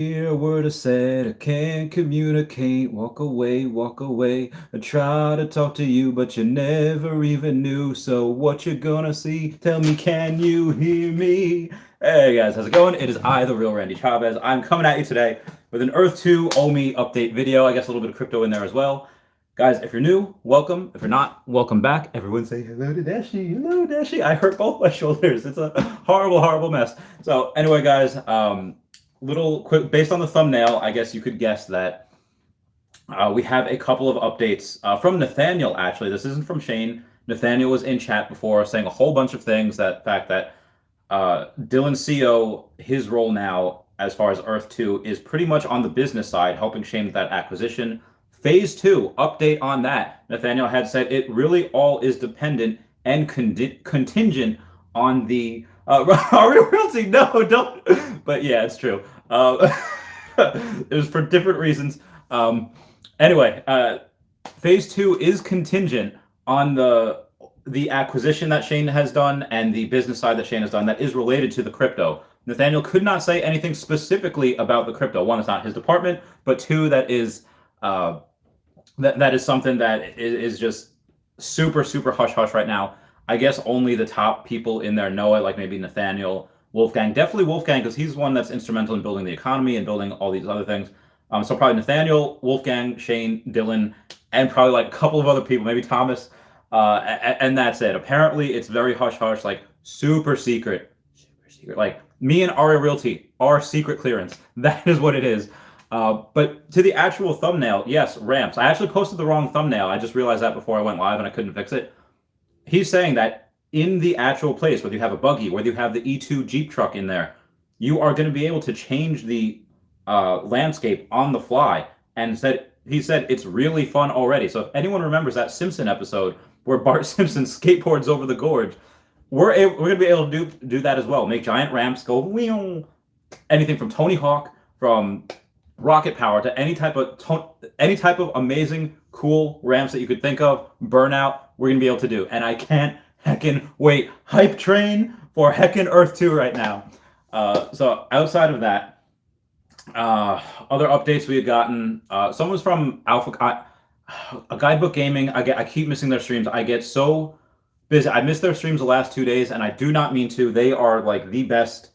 Hear a word I said, I can't communicate. Walk away, walk away. I try to talk to you, but you never even knew. So what you gonna see? Tell me, can you hear me? Hey guys, how's it going? It is I, the real Randy Chavez. I'm coming at you today with an Earth 2 OMI update video. I guess a little bit of crypto in there as well. Guys, if you're new, welcome. If you're not, welcome back. Everyone say hello to Dashi. Hello, Dashi. I hurt both my shoulders. It's a horrible, horrible mess. So anyway, guys, little quick based on the thumbnail, I guess you could guess that we have a couple of updates from Nathaniel. Actually, this isn't from Shane. Nathaniel was in chat before saying a whole bunch of things. That fact that Dylan CO, his role now as far as Earth 2 is pretty much on the business side, helping Shane with that acquisition. Phase 2 update on that. Nathaniel had said it really all is dependent and contingent on the realty. No, don't. But yeah, it's true. It was for different reasons. Anyway, phase 2 is contingent on the acquisition that Shane has done and the business side that Shane has done that is related to the crypto. Nathaniel could not say anything specifically about the crypto. One, it's not his department, but two, that is that is something that is just super, super hush hush right now. I guess only the top people in there know it, like maybe Nathaniel, Wolfgang, definitely Wolfgang, because he's one that's instrumental in building the economy and building all these other things. So probably Nathaniel, Wolfgang, Shane, Dylan, and probably like a couple of other people, maybe Thomas, and that's it. Apparently, it's very hush hush, like super secret, super secret. Like me and Aria Realty, our secret clearance. That is what it is. But to the actual thumbnail, yes, ramps. I actually posted the wrong thumbnail. I just realized that before I went live and I couldn't fix it. He's saying that in the actual place, whether you have a buggy, whether you have the E2 Jeep truck in there, you are going to be able to change the landscape on the fly. And he said it's really fun already. So if anyone remembers that Simpson episode where Bart Simpson skateboards over the gorge, we're going to be able to do that as well. Make giant ramps, go wheel, anything from Tony Hawk, from rocket power to any type of amazing, cool ramps that you could think of. Burnout, we're gonna be able to do, and I can't heckin' wait. Hype train for heckin' Earth 2 right now. So outside of that, other updates we had gotten. Some was from Alpha, a Guidebook Gaming. I keep missing their streams. I get so busy. I missed their streams the last 2 days, and I do not mean to. They are like the best,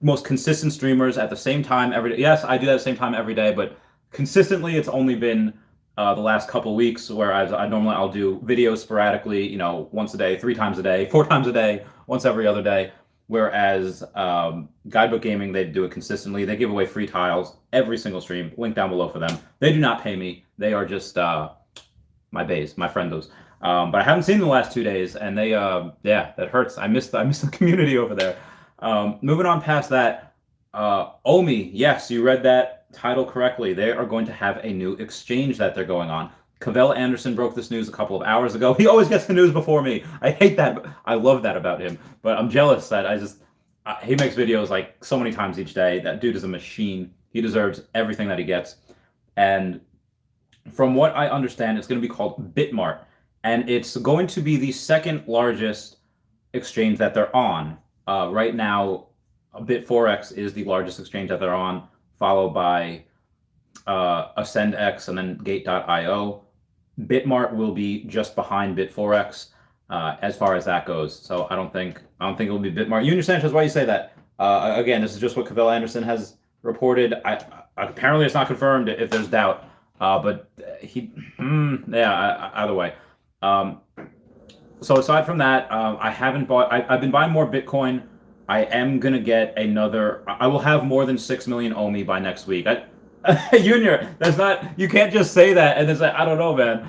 most consistent streamers at the same time every day. Yes, I do that at the same time every day, but consistently it's only been the last couple weeks, whereas I'll do videos sporadically, once a day, 3 times a day, 4 times a day, once every other day. Whereas Guidebook Gaming, they do it consistently. They give away free tiles every single stream. Link down below for them. They do not pay me. They are just my bays, my friendos. But I haven't seen them the last 2 days, and they, yeah, that hurts. I miss the community over there. Moving on past that, OMI, yes, you read that title correctly. They are going to have a new exchange that they're going on. Cavell Anderson broke this news a couple of hours ago. He always gets the news before me. I hate that. I love that about him, but I'm jealous that he makes videos like so many times each day. That dude is a machine. He deserves everything that he gets. And from what I understand, it's going to be called Bitmart, and it's going to be the second largest exchange that they're on. Right now, Bit4X is the largest exchange that they're on, followed by AscendX and then Gate.io. Bitmart will be just behind Bit4X as far as that goes. So I don't think it will be Bitmart. You understand, Sanchez, why you say that? Again, this is just what Cavell Anderson has reported. Apparently, it's not confirmed if there's doubt. But either way. So aside from that, I've been buying more Bitcoin. I am gonna get I will have more than 6 million OMI by next week. Junior, you can't just say that and then say, I don't know, man.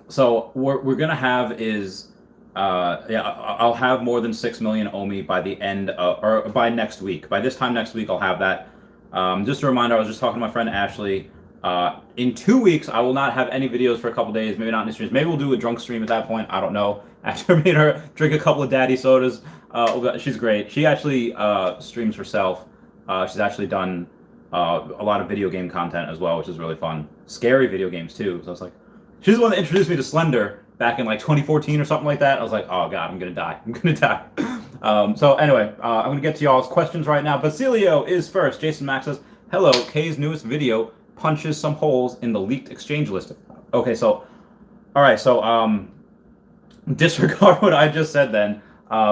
So what we're gonna have is, I'll have more than 6 million OMI by the end or by next week. By this time next week, I'll have that. Just a reminder, I was just talking to my friend Ashley. In 2 weeks, I will not have any videos for a couple days, maybe not any streams. Maybe we'll do a drunk stream at that point. I don't know. After me and her drink a couple of daddy sodas. She's great. She actually streams herself. She's actually done a lot of video game content as well, which is really fun. Scary video games, too. So I was like, she's the one that introduced me to Slender back in like 2014 or something like that. I was like, oh, God, I'm going to die. I'm going to die. So anyway, I'm going to get to y'all's questions right now. Basilio is first. Jason Max says, hello, K's newest video punches some holes in the leaked exchange list. Okay, so, all right, so disregard what I just said then,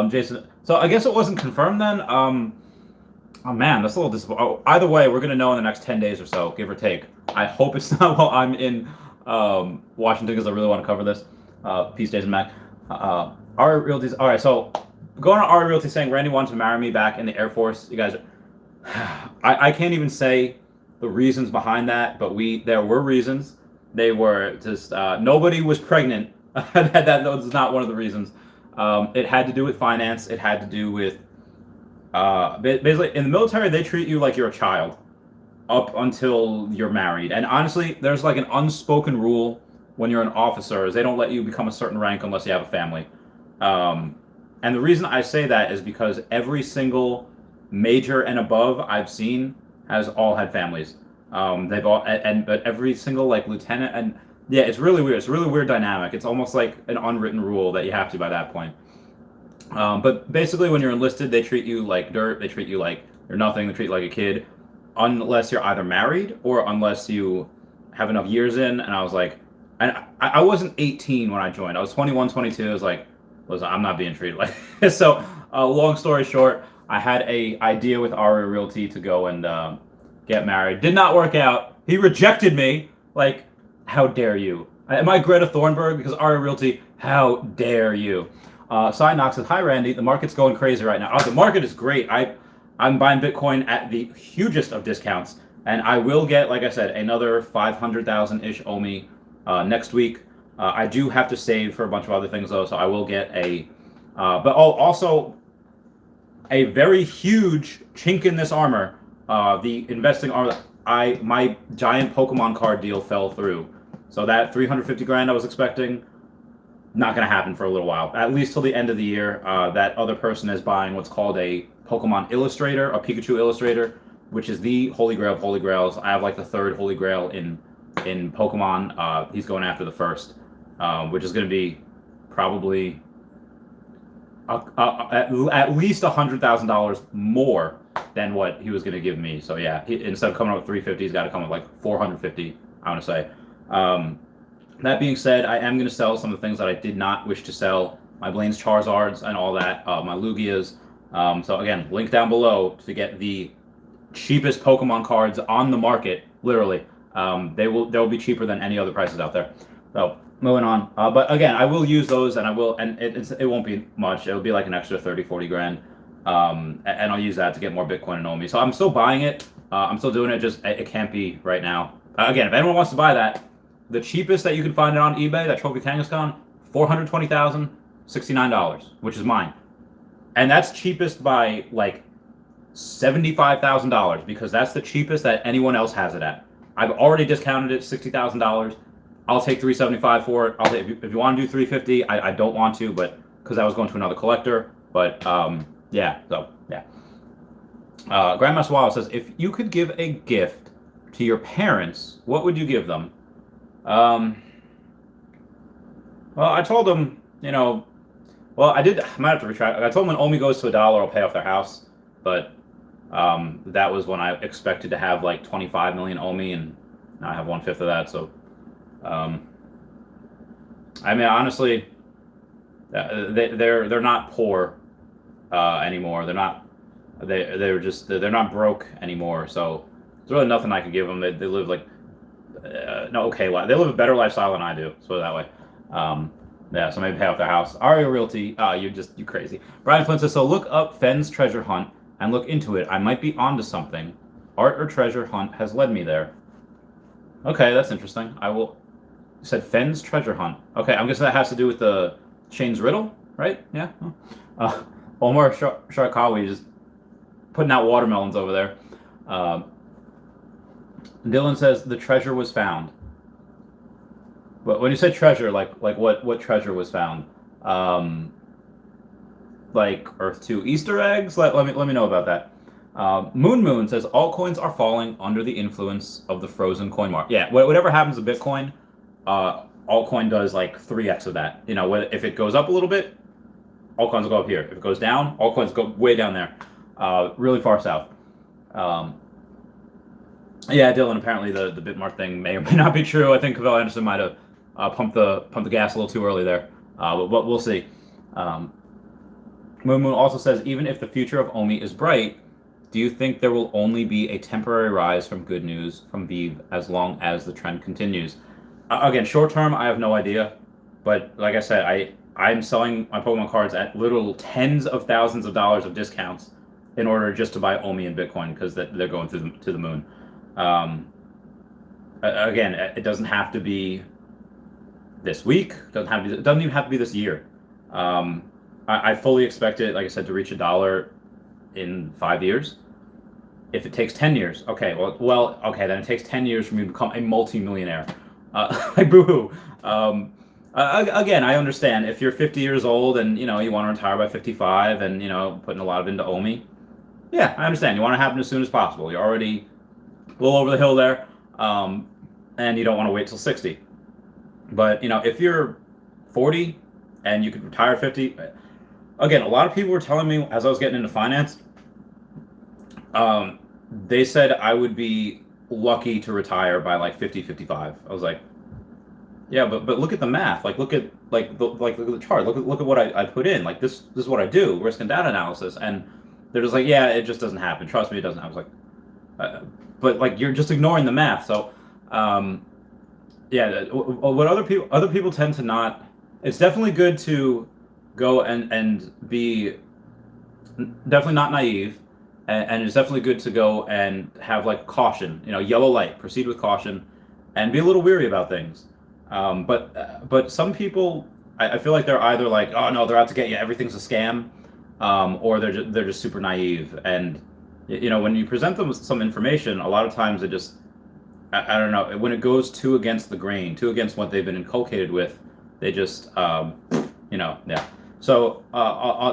Jason. So I guess it wasn't confirmed then. Oh man, that's a little disappointing. Oh, either way, we're gonna know in the next 10 days or so, give or take. I hope it's not while I'm in Washington because I really want to cover this. Peace, Jason Mac. Our Realty's. All right, so going on Our Realty saying Randy wanted to marry me back in the Air Force. You guys, I can't even say the reasons behind that, but there were reasons. They were just nobody was pregnant. that was not one of the reasons. It had to do with finance. It had to do with basically in the military they treat you like you're a child up until you're married. And honestly, there's like an unspoken rule when you're an officer is they don't let you become a certain rank unless you have a family. And the reason I say that is because every single major and above I've seen has all had families. They've all but every single like lieutenant and yeah, it's really weird. It's a really weird dynamic. It's almost like an unwritten rule that you have to by that point. But basically, when you're enlisted, they treat you like dirt. They treat you like you're nothing. They treat you like a kid, unless you're either married or unless you have enough years in. And I was like, and I wasn't 18 when I joined. I was 21, 22. I was like, listen, I'm not being treated like this. So, long story short, I had a idea with Aria Realty to go and get married. Did not work out. He rejected me. Like, how dare you? Am I Greta Thunberg? Because Aria Realty, how dare you? Side Knox says, hi, Randy. The market's going crazy right now. Oh, the market is great. I'm buying Bitcoin at the hugest of discounts. And I will get, like I said, another 500,000-ish OMI next week. I do have to save for a bunch of other things, though. So I will get but also a very huge chink in this armor. The investing armor, my giant Pokemon card deal fell through. So that 350 grand I was expecting, not going to happen for a little while, at least till the end of the year. That other person is buying what's called a Pokemon Illustrator, a Pikachu Illustrator, which is the holy grail of holy grails. I have like the third holy grail in Pokemon. He's going after the first, which is going to be probably at least $100,000 more than what he was going to give me. So yeah, instead of coming up with 350, he's got to come with like 450. I want to say. That being said, I am going to sell some of the things that I did not wish to sell. My Blaine's Charizards and all that, my Lugias. So again, link down below to get the cheapest Pokemon cards on the market, literally. They'll be cheaper than any other prices out there. So moving on. But again, I will use those and it won't be much. It'll be like an extra 30, 40 grand. And I'll use that to get more Bitcoin and OMI. So I'm still buying it. I'm still doing it, just it can't be right now. Again, if anyone wants to buy that, the cheapest that you can find it on eBay, that Trophy Kangaskhan, $420,069, which is mine. And that's cheapest by like $75,000 because that's the cheapest that anyone else has it at. I've already discounted it $60,000. I'll take $375 for it. If you want to do $350, I don't want to, but because I was going to another collector. But yeah, so yeah. Grandmaster Wallace says, if you could give a gift to your parents, what would you give them? Well, I told them, I might have to retract. I told them when OMI goes to $1, I'll pay off their house. But that was when I expected to have like 25 million OMI, and now I have 1/5 of that. So, I mean, honestly, they're not poor anymore. They're not. They're not broke anymore. So there's really nothing I could give them. They live like. They live a better lifestyle than I do. Let's put it that way. Yeah, so maybe pay off their house. Aria Realty, you crazy. Brian Flint says, so look up Fenn's treasure hunt and look into it. I might be onto something. Art or treasure hunt has led me there. Okay, that's interesting. You said Fenn's treasure hunt. Okay, I'm guessing that has to do with the Shane's riddle, right? Yeah. Omar Sharkawi just putting out watermelons over there. Dylan says the treasure was found. But when you say treasure, like what treasure was found? Like Earth 2 Easter eggs? Let me know about that. Moon says altcoins are falling under the influence of the frozen coin market. Yeah, whatever happens to Bitcoin, altcoin does like 3x of that. If it goes up a little bit, altcoins will go up here. If it goes down, altcoins go way down there, really far south. Yeah, Dylan. Apparently, the Bitmart thing may or may not be true. I think Cavell Anderson might have pumped the gas a little too early there, but we'll see. Moon Moon also says, even if the future of OMI is bright, do you think there will only be a temporary rise from good news from Vive as long as the trend continues? Again, short term, I have no idea, but like I said, I'm selling my Pokemon cards at literal tens of thousands of dollars of discounts in order just to buy OMI and Bitcoin because they're going to the moon. Again, it doesn't have to be this week. It doesn't even have to be this year. I fully expect it, like I said, to reach $1 in 5 years. If it takes 10 years, okay, okay, then it takes 10 years for me to become a multi-millionaire. Like, boo-hoo. Again, I understand if you're 50 years old and, you want to retire by 55 and, putting a lot of into OMI. Yeah, I understand. You want it to happen as soon as possible. You're already a little over the hill there, and you don't want to wait till 60. But, if you're 40 and you could retire 50, again, a lot of people were telling me as I was getting into finance, they said I would be lucky to retire by like 50, 55. I was like, yeah, but look at the math. Like, look at look at the chart. Look at what I put in. Like, this is what I do, risk and data analysis. And they're just like, yeah, it just doesn't happen. Trust me, it doesn't. I was like, but like, you're just ignoring the math. So, yeah, what other people tend to not. It's definitely good to go and be definitely not naive, and it's definitely good to go and have like caution. Yellow light. Proceed with caution, and be a little weary about things. But some people, I feel like they're either like, oh no, they're out to get you, everything's a scam, or they're just super naive. And when you present them with some information, a lot of times it just, I don't know, when it goes too against the grain, too against what they've been inculcated with, they just yeah. So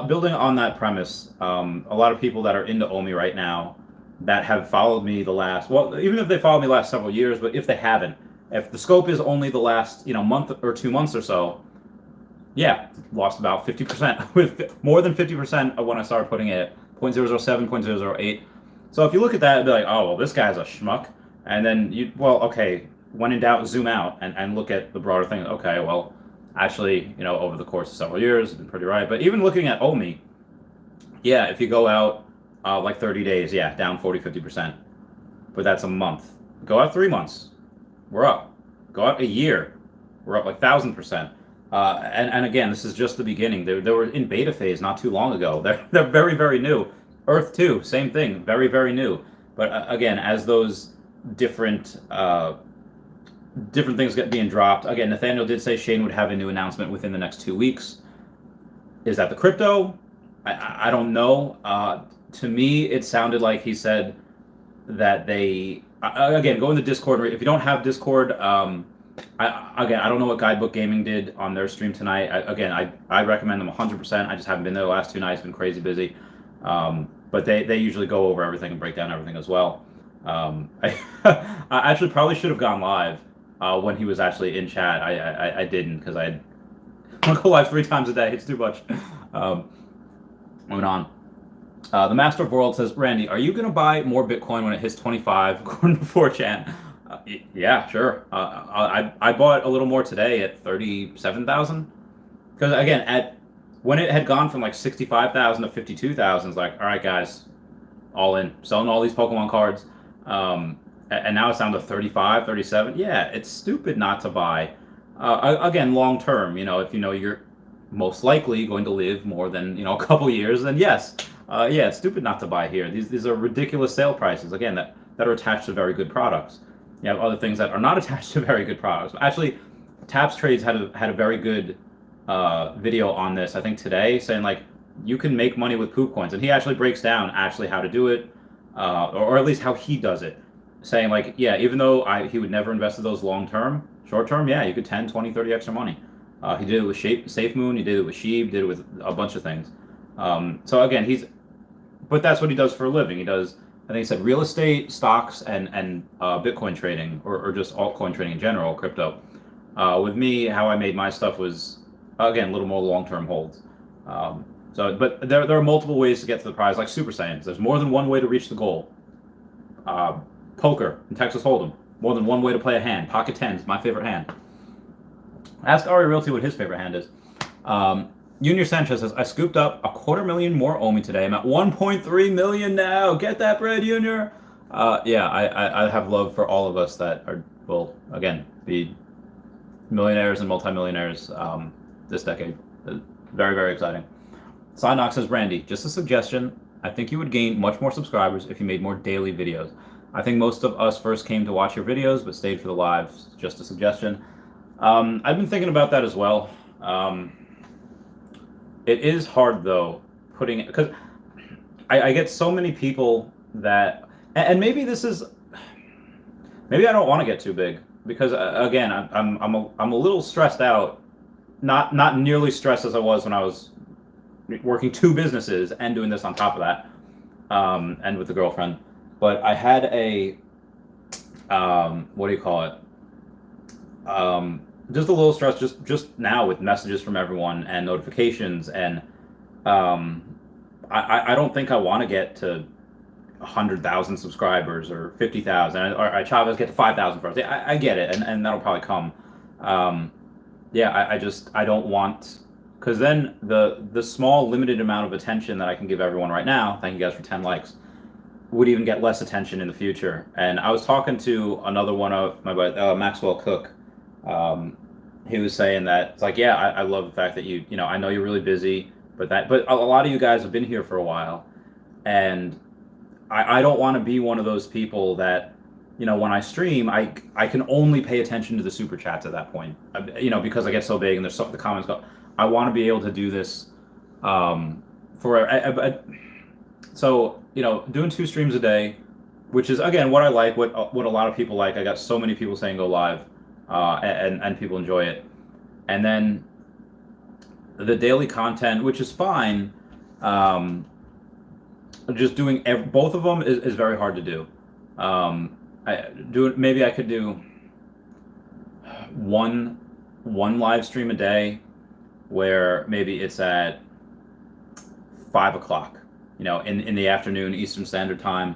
building on that premise, a lot of people that are into OMI right now that have followed me even if they followed me the last several years, but if they haven't, if the scope is only the last month or 2 months or so, yeah, lost about 50%, with more than 50% of when I started putting it 0.007, 0.008. So if you look at that, it'd be like, oh, well, this guy's a schmuck. And then okay, when in doubt, zoom out and look at the broader thing. Okay, well, actually, over the course of several years, it's been pretty right. But even looking at OMI, yeah, if you go out like 30 days, yeah, down 40, 50%. But that's a month. Go out 3 months, we're up. Go out a year, we're up like 1,000%. And again, this is just the beginning. They were in beta phase not too long ago. They're very, very new. Earth 2, same thing, very, very new. But again, as those different things being dropped. Again, Nathaniel did say Shane would have a new announcement within the next 2 weeks. Is that the crypto? I don't know. To me, it sounded like he said that they... Again, go in the Discord. If you don't have Discord, I don't know what Guidebook Gaming did on their stream tonight. I recommend them 100%. I just haven't been there the last 2 nights. Been crazy busy. But they usually go over everything and break down everything as well. I actually probably should have gone live when he was actually in chat. I didn't because I go live 3 times a day. It's too much. Moving on. The Master of World says, Randy, are you going to buy more Bitcoin when it hits 25 according to 4chan? Yeah, sure. I bought a little more today at 37,000. Because again, when it had gone from like 65,000 to 52,000, it's like, all right, guys, all in, selling all these Pokemon cards. And now it's down to 35, 37. Yeah, it's stupid not to buy. Again, long term, if you're most likely going to live more than a couple years, then yes. Yeah, it's stupid not to buy here. These are ridiculous sale prices, again, that are attached to very good products. You have other things that are not attached to very good products. Actually, Taps Trades had a very good video on this, I think today, saying like, you can make money with poop coins. And he actually breaks down actually how to do it, or at least how he does it. Saying like, yeah, even though he would never invest in those long term, short term, yeah, you could 10, 20, 30 extra money. He did it with SafeMoon, he did it with Sheeb, did it with a bunch of things. So again, but that's what he does for a living. He does, I think he said, real estate, stocks, and Bitcoin trading, or just altcoin trading in general, crypto. With me, how I made my stuff was, again, a little more long-term holds. So, but there are multiple ways to get to the prize, like Super Saiyans. There's more than one way to reach the goal. Poker in Texas Hold'em. More than one way to play a hand. Pocket tens, my favorite hand. Ask Ari Realty what his favorite hand is. Junior Sanchez says, I scooped up 250,000 more OMI today. I'm at 1.3 million now. Get that bread, Junior. Yeah, I have love for all of us that will, again, be millionaires and multimillionaires this decade. Very, very exciting. Synox says, Randy, just a suggestion. I think you would gain much more subscribers if you made more daily videos. I think most of us first came to watch your videos, but stayed for the lives. Just a suggestion. I've been thinking about that as well. It is hard, though, putting it, because I get so many people that, and maybe this is, maybe I don't want to get too big, because again, I'm a little stressed out, not nearly stressed as I was when I was working 2 businesses and doing this on top of that, and with the girlfriend. But I had a, what do you call it? Just a little stress just now with messages from everyone and notifications, and I don't think I want to get to 100,000 subscribers or 50,000, or Chavez get to 5,000 first. I get it, and that'll probably come. Yeah, I don't want, because then the small limited amount of attention that I can give everyone right now, thank you guys for 10 likes, would even get less attention in the future. And I was talking to another one of my buddy, Maxwell Cook. He was saying that it's like, yeah, I love the fact that you know, I know you're really busy, but a lot of you guys have been here for a while, and I don't want to be one of those people that, you know, when I stream, I can only pay attention to the super chats at that point, you know, because I get so big and the comments go. I want to be able to do this so, you know, doing 2 streams a day, which is, again, what I like, what a lot of people like. I got so many people saying go live, and people enjoy it. And then the daily content, which is fine, just doing both of them is very hard to do. Maybe I could do one live stream a day, where maybe it's at 5 o'clock, you know, in the afternoon, Eastern Standard Time.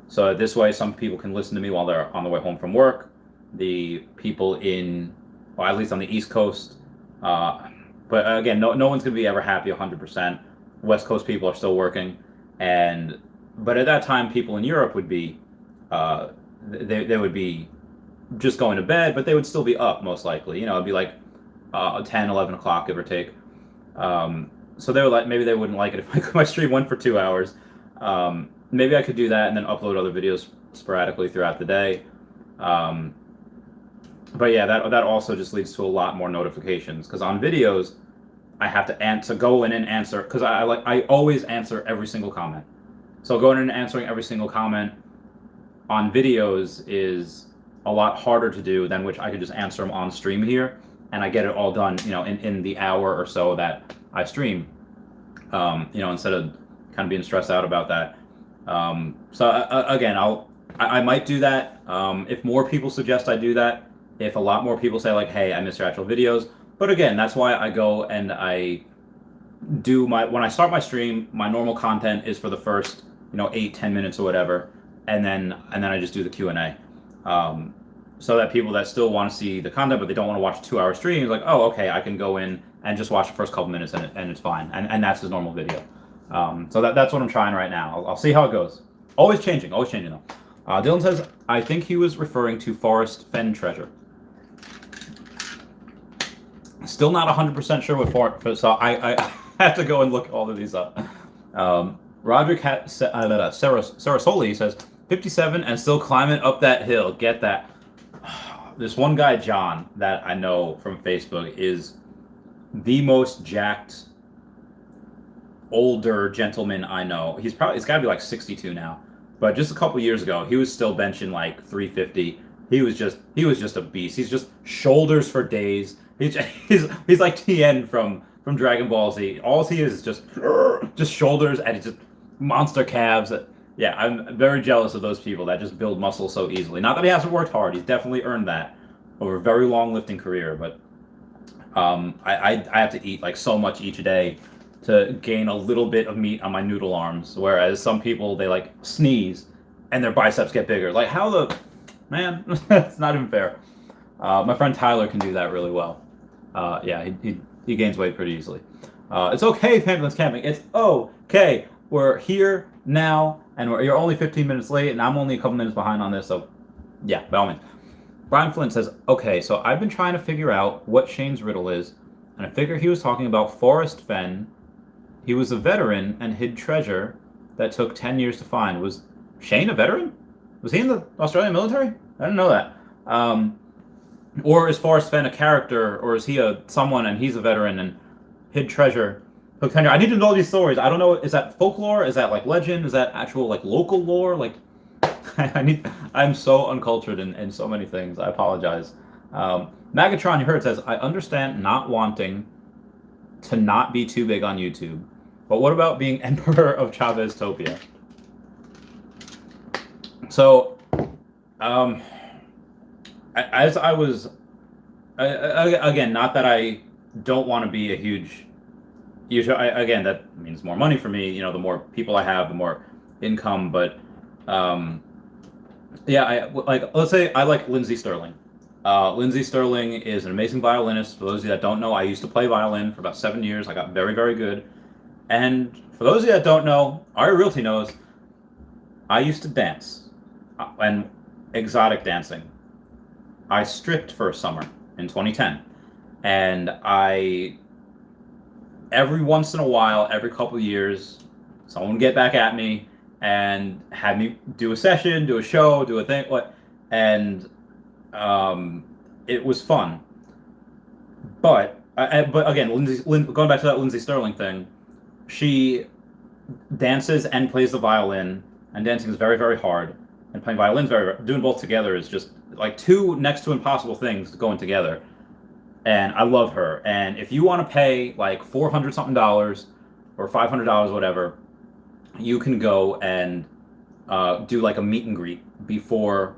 So this way, some people can listen to me while they're on the way home from work. The people well, at least on the East Coast, but again, no one's gonna be ever happy 100%. West Coast people are still working, but at that time, people in Europe would be, they would be just going to bed, but they would still be up most likely. You know, it'd be like 10, 11 o'clock, give or take. So they were like, maybe they wouldn't like it if my stream went for 2 hours. Maybe I could do that and then upload other videos sporadically throughout the day. But yeah, that also just leads to a lot more notifications, because on videos, I have to go in and answer, because I always answer every single comment. So going in and answering every single comment on videos is a lot harder to do than which I could just answer them on stream here, and I get it all done, you know, in the hour or so that I stream, you know, instead of kind of being stressed out about that. So again, I might do that if more people suggest I do that. If a lot more people say like, hey, I miss your actual videos. But again, that's why I go and I do when I start my stream, my normal content is for the first, you know, 8-10 minutes or whatever, and then I just do the Q&A. So that people that still want to see the content but they don't want to watch a 2-hour stream, like, oh, okay, I can go in and just watch the first couple minutes and it's fine. And that's his normal video. So that's what I'm trying right now. I'll see how it goes. Always changing though. Dylan says, I think he was referring to Forest Fen Treasure. Still not 100% sure what for, so I have to go and look all of these up. Roderick Sarasoli says, 57 and still climbing up that hill. Get that. This one guy, John, that I know from Facebook is the most jacked older gentleman I know. He's got to be like 62 now. But just a couple years ago, he was still benching like 350. He was just a beast. He's just shoulders for days. He's like Tien from Dragon Ball Z. All he is just shoulders and it's just monster calves. Yeah, I'm very jealous of those people that just build muscle so easily. Not that he hasn't worked hard. He's definitely earned that over a very long lifting career. But I have to eat like so much each day to gain a little bit of meat on my noodle arms, whereas some people, they like sneeze and their biceps get bigger. Like, how the man? It's not even fair. My friend Tyler can do that really well. Yeah, he gains weight pretty easily. It's okay, Pangolins Camping. It's okay. We're here now, and you're only 15 minutes late, and I'm only a couple minutes behind on this, so yeah, by all means. Brian Flynn says, okay, so I've been trying to figure out what Shane's riddle is, and I figure he was talking about Forrest Fenn. He was a veteran and hid treasure that took 10 years to find. Was Shane a veteran? Was he in the Australian military? I didn't know that. Or is Forrest Fenn a character, or is he someone and he's a veteran and hid treasure? Took 10 years. I need to know these stories. I don't know. Is that folklore? Is that like legend? Is that actual like local lore? Like, I'm so uncultured in so many things. I apologize. Magatron, you heard, says, I understand not wanting to not be too big on YouTube, but what about being Emperor of Chavez Topia? So, as I was, again, not that I don't want to be a huge YouTuber. Again, that means more money for me. You know, the more people I have, the more income. But yeah, let's say I like Lindsey Sterling. Lindsey Sterling is an amazing violinist. For those of you that don't know, I used to play violin for about 7 years. I got very, very good. And for those of you that don't know, Ari Realty knows, I used to dance, and exotic dancing. I stripped for a summer in 2010, and every once in a while, every couple of years, someone would get back at me and have me do a session, do a show, do a thing, and it was fun. But again, going back to that Lindsey Sterling thing, she dances and plays the violin, and dancing is very, very hard, and playing violin is doing both together is just like two next to impossible things going together. And I love her. And if you want to pay like $400 something or $500, whatever, you can go and do like a meet and greet before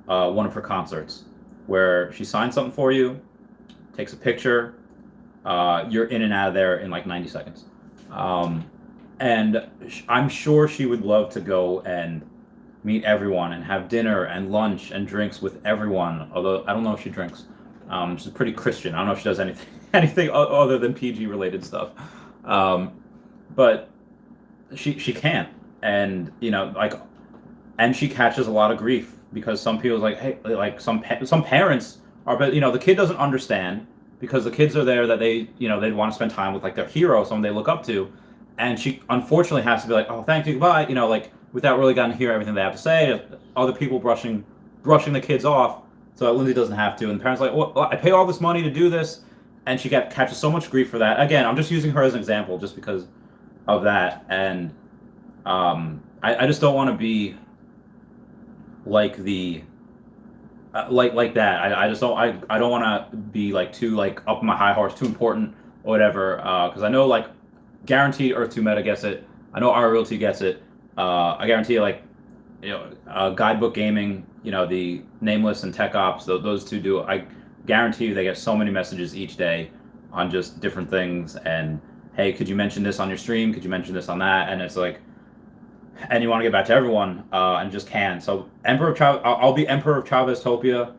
one of her concerts, where she signs something for you, takes a picture, you're in and out of there in like 90 seconds. And I'm sure she would love to go and meet everyone and have dinner and lunch and drinks with everyone, although I don't know if she drinks. She's pretty Christian. I don't know if she does anything other than PG related stuff. But she can't, and you know, like, and she catches a lot of grief because some people like, hey, like some parents are, but you know, the kid doesn't understand because the kids are there that they want to spend time with like their hero, someone they look up to, and she unfortunately has to be like, oh, thank you, goodbye, you know, like without really getting to hear everything they have to say. Other people brushing the kids off, so that Lindsay doesn't have to. And the parents are like, well, I pay all this money to do this, and she catches so much grief for that. Again, I'm just using her as an example, just because of that. And I just don't want to be like the like that. I just don't. I don't want to be like too like up on my high horse, too important or whatever. Because I know like guaranteed Earth 2 Meta gets it. I know our Realty gets it. I guarantee like, you know, Guidebook Gaming, you know, the Nameless and Tech Ops, those two do. I guarantee you they get so many messages each day on just different things. And hey, could you mention this on your stream? Could you mention this on that? And it's like, and you want to get back to everyone, and just can. So Emperor of Chavez, I'll be Emperor of Chavez Topia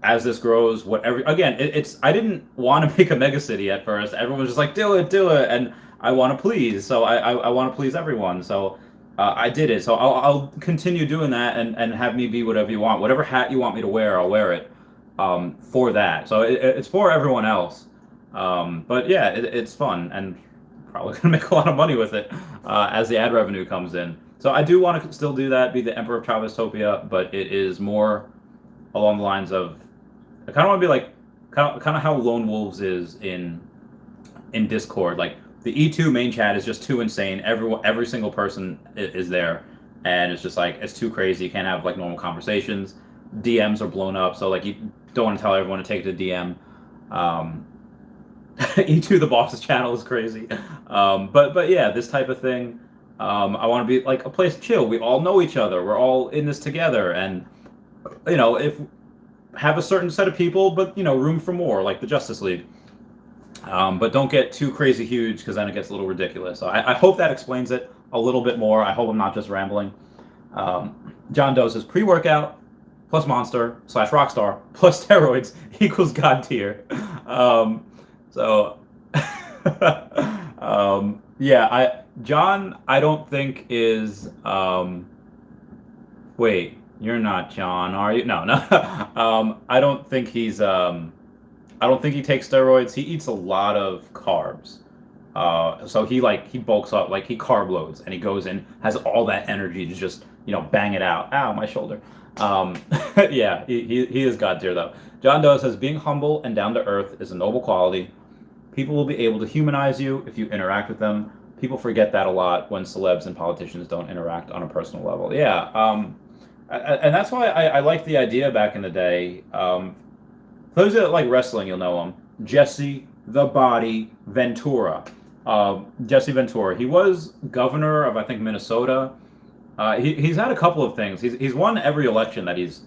as this grows. Whatever. Again, it's I didn't want to make a megacity at first. Everyone was just like, do it, and I want to please. So I want to please everyone. So I did it. So I'll continue doing that and have me be whatever you want. Whatever hat you want me to wear, I'll wear it for that. So it's for everyone else. But yeah, it's fun, and probably going to make a lot of money with it as the ad revenue comes in. So I do want to still do that, be the Emperor of Chavez Topia, but it is more along the lines of, I kind of want to be like, kind of how Lone Wolves is in Discord. Like, the E2 main chat is just too insane. Every single person is there, and it's just like, it's too crazy. You can't have like normal conversations. DMs are blown up, so like you don't want to tell everyone to take it to DM. E2 the boss's channel is crazy. But yeah, this type of thing. I want to be like a place to chill. We all know each other. We're all in this together, and you know, if have a certain set of people, but you know, room for more, like the Justice League. But don't get too crazy huge because then it gets a little ridiculous. So I hope that explains it a little bit more. I hope I'm not just rambling. John Doe says pre-workout plus Monster / Rockstar plus steroids equals God tier. So yeah, John I don't think is wait, you're not John, are you? No, no. I don't think he's I don't think he takes steroids. He eats a lot of carbs. So he bulks up, like he carb loads, and he goes in, has all that energy to just bang it out. Ow, my shoulder. Yeah, he is God tier though. John Doe says being humble and down to earth is a noble quality. People will be able to humanize you if you interact with them. People forget that a lot when celebs and politicians don't interact on a personal level. Yeah, and that's why I liked the idea back in the day. Those that like wrestling, you'll know him. Jesse the Body Ventura. Jesse Ventura. He was governor of, I think, Minnesota. He's had a couple of things. He's won every election that he's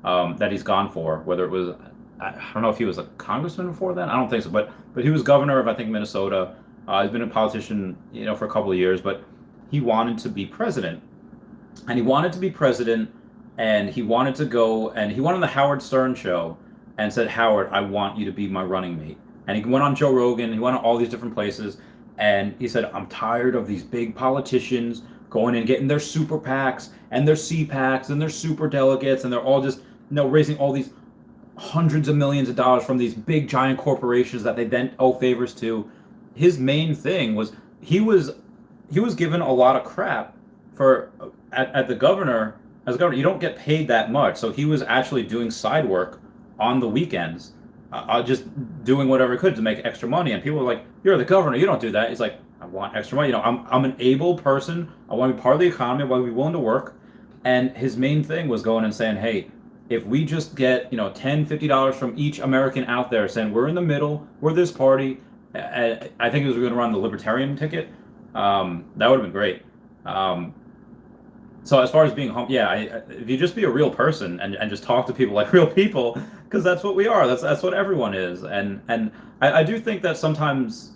gone for. Whether it was, I don't know if he was a congressman before then. I don't think so. But he was governor of, I think, Minnesota. He's been a politician, for a couple of years. But he wanted to be president, and he wanted to be president, and he wanted to go, and he went on the Howard Stern show and said, Howard, I want you to be my running mate. And he went on Joe Rogan, he went on all these different places, and he said, I'm tired of these big politicians going and getting their super PACs and their CPACs and their super delegates, and they're all just raising all these hundreds of millions of dollars from these big giant corporations that they then owe favors to. His main thing was he was given a lot of crap for at the governor. As a governor, you don't get paid that much, so he was actually doing side work on the weekends, just doing whatever he could to make extra money. And people were like, you're the governor, you don't do that. He's like, I want extra money. I'm an able person. I want to be part of the economy. I want to be willing to work. And his main thing was going and saying, hey, if we just get $10, $50 from each American out there saying we're in the middle, we're this party. I think he was going to run the libertarian ticket. That would have been great. So as far as being humble, yeah, if you just be a real person and just talk to people like real people, because that's what we are. That's what everyone is. And I do think that sometimes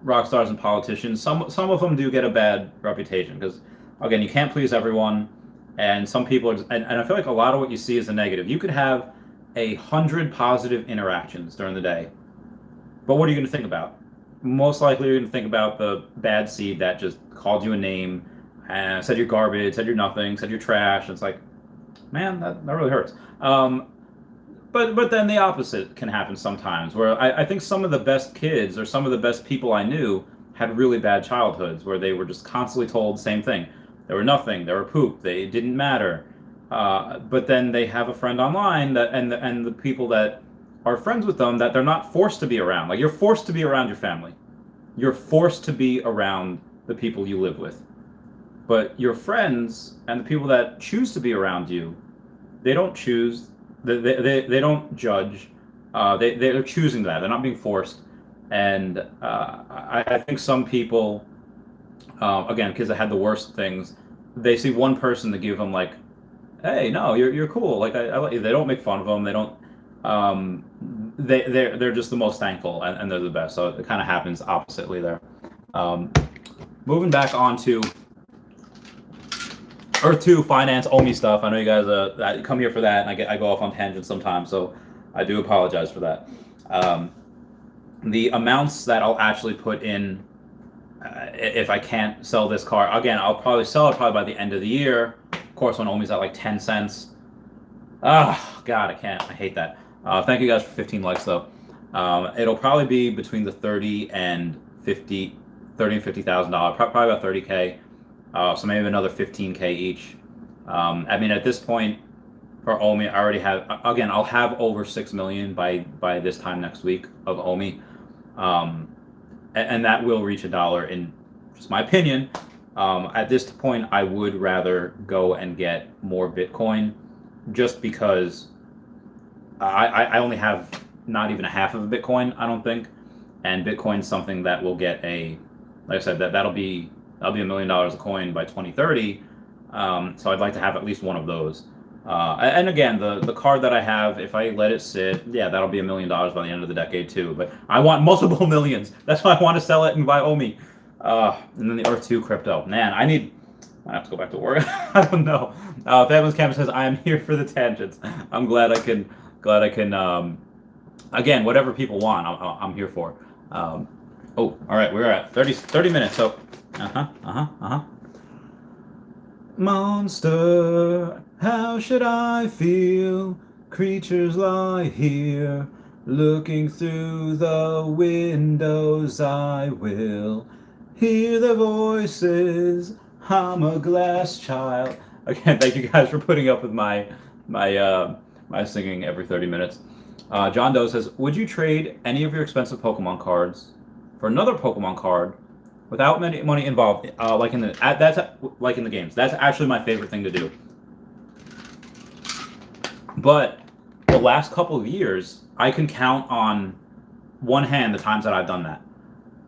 rock stars and politicians, some of them do get a bad reputation because again, you can't please everyone, and some people are, and I feel like a lot of what you see is a negative. You could have 100 positive interactions during the day, but what are you going to think about? Most likely, you're going to think about the bad seed that just called you a name. And said you're garbage, said you're nothing, said you're trash. And it's like, man, that really hurts. But then the opposite can happen sometimes, where I think some of the best kids or some of the best people I knew had really bad childhoods, where they were just constantly told the same thing. They were nothing, they were poop, they didn't matter. But then they have a friend online that and the people that are friends with them that they're not forced to be around. Like, you're forced to be around your family. You're forced to be around the people you live with. But your friends and the people that choose to be around you, they don't choose. They don't judge. They're choosing that. They're not being forced. And I think some people, again, kids that had the worst things, they see one person to give them like, hey, no, you're cool. Like I like you. They don't make fun of them. They don't. They're just the most thankful, and they're the best. So it kind of happens oppositely there. Moving back on to Earth 2 finance OMI stuff. I know you guys I come here for that, and I go off on tangents sometimes, so I do apologize for that. The amounts that I'll actually put in, if I can't sell this car, again, I'll probably sell it by the end of the year. Of course, when OMI's at like 10 cents. Ah, God, I can't. I hate that. Thank you guys for 15 likes though. It'll probably be between the $30,000 and $50,000, probably about 30K. So maybe another 15K each. I mean, at this point, for OMI, I already have. Again, I'll have over 6 million by this time next week of OMI, and that will reach $1 in just my opinion. At this point, I would rather go and get more Bitcoin, just because I only have not even a half of a Bitcoin, I don't think, and Bitcoin's something that will get like I said, that'll be $1 million a coin by 2030. So I'd like to have at least one of those. And again, the card that I have, if I let it sit, yeah, that'll be $1 million by the end of the decade too. But I want multiple millions. That's why I want to sell it and buy OMI. And then the Earth 2 crypto. Man, I have to go back to work. I don't know. Fabulous Campus says I am here for the tangents. I'm glad I can. Again, whatever people want, I'm here for. Oh, all right, we're at 30 minutes. So, Monster, how should I feel? Creatures lie here, looking through the windows. I will hear their voices. I'm a glass child. Again, thank you guys for putting up with my singing every 30 minutes. John Doe says, would you trade any of your expensive Pokemon cards for another Pokemon card without money involved, like in the games? That's actually my favorite thing to do. But the last couple of years, I can count on one hand the times that I've done that.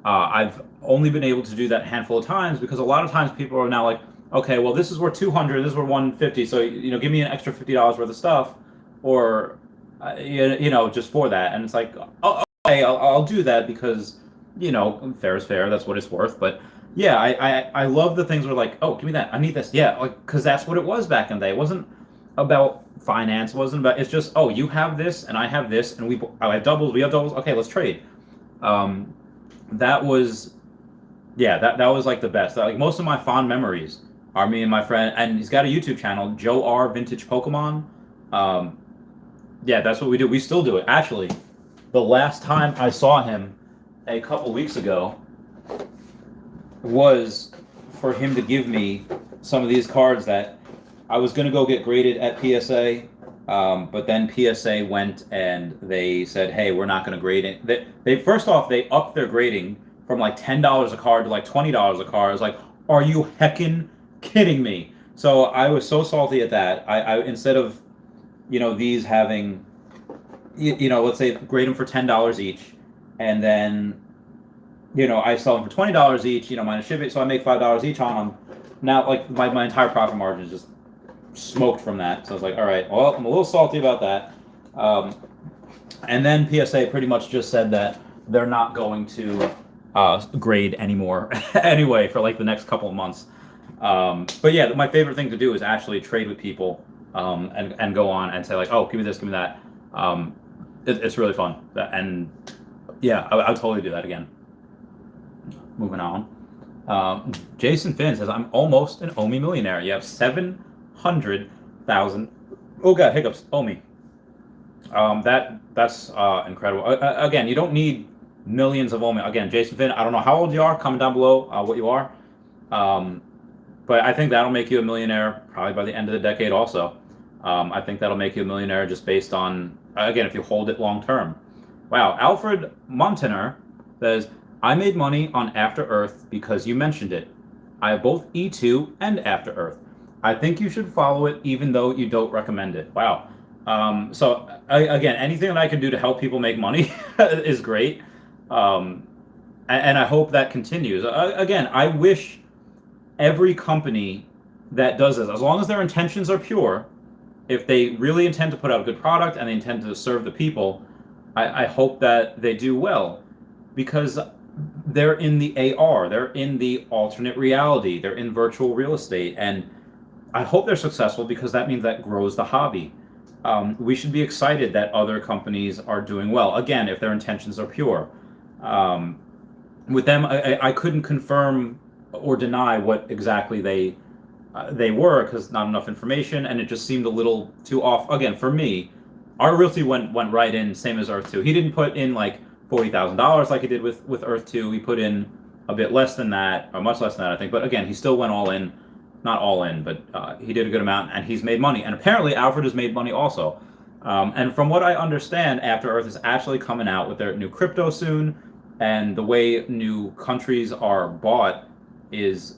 I've only been able to do that a handful of times because a lot of times people are now like, okay, well, this is worth 200, this is worth 150, so give me an extra $50 worth of stuff, or just for that. And it's like, oh, okay, I'll do that because fair is fair. That's what it's worth. But yeah, I love the things where like, oh, give me that. I need this. Yeah, like because that's what it was back in the day. It wasn't about finance. It wasn't about. It's just, oh, you have this and I have this, and I have doubles. We have doubles. Okay, let's trade. That was, yeah, that was like the best. Like most of my fond memories are me and my friend, and he's got a YouTube channel, Joe R Vintage Pokemon. Yeah, that's what we do. We still do it. Actually, the last time I saw him a couple weeks ago was for him to give me some of these cards that I was going to go get graded at PSA, but then PSA went and they said, hey, we're not going to grade it. They first off, they upped their grading from like $10 a card to like $20 a card. I was like, are you heckin' kidding me? So I was so salty at that. I instead of these having, let's say grade them for $10 each, and then, I sell them for $20 each, minus shipping, so I make $5 each on them. Now, like, my entire profit margin is just smoked from that. So I was like, all right, well, I'm a little salty about that. And then PSA pretty much just said that they're not going to grade anymore anyway for like the next couple of months. But yeah, my favorite thing to do is actually trade with people and go on and say like, oh, give me this, give me that. It's really fun. And yeah, I would totally do that again. Moving on. Jason Finn says, I'm almost an OMI millionaire. You have 700,000. Oh god, hiccups. OMI. That's incredible. Again, you don't need millions of OMI. Again, Jason Finn, I don't know how old you are. Comment down below what you are. But I think that'll make you a millionaire probably by the end of the decade also. I think that'll make you a millionaire just based on, again, if you hold it long term. Wow, Alfred Montaner says, I made money on After Earth because you mentioned it. I have both E2 and After Earth. I think you should follow it even though you don't recommend it. Wow. So again, anything that I can do to help people make money is great. And I hope that continues. Again, I wish every company that does this, as long as their intentions are pure, if they really intend to put out a good product and they intend to serve the people, I hope that they do well, because they're in the AR, they're in the alternate reality, they're in virtual real estate, and I hope they're successful because that means that grows the hobby. We should be excited that other companies are doing well, again, if their intentions are pure. With them, I couldn't confirm or deny what exactly they were because not enough information, and it just seemed a little too off. Again, for me, our realty went right in, same as Earth 2. He didn't put in like $40,000 like he did with Earth 2. He put in a bit less than that, or much less than that, I think. But again, he still went all in. Not all in, but he did a good amount, and he's made money. And apparently, Alfred has made money also. And from what I understand, After Earth is actually coming out with their new crypto soon, and the way new countries are bought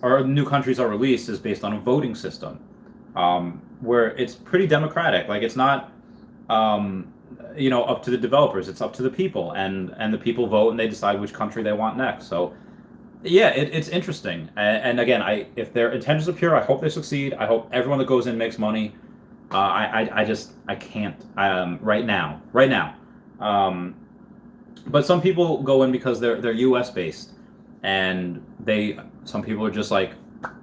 or new countries are released is based on a voting system, where it's pretty democratic. Like it's not, up to the developers. It's up to the people, and the people vote and they decide which country they want next. So, yeah, it's interesting. And again, if their intentions are pure, I hope they succeed. I hope everyone that goes in makes money. I can't right now. But some people go in because they're U.S. based, and some people are just like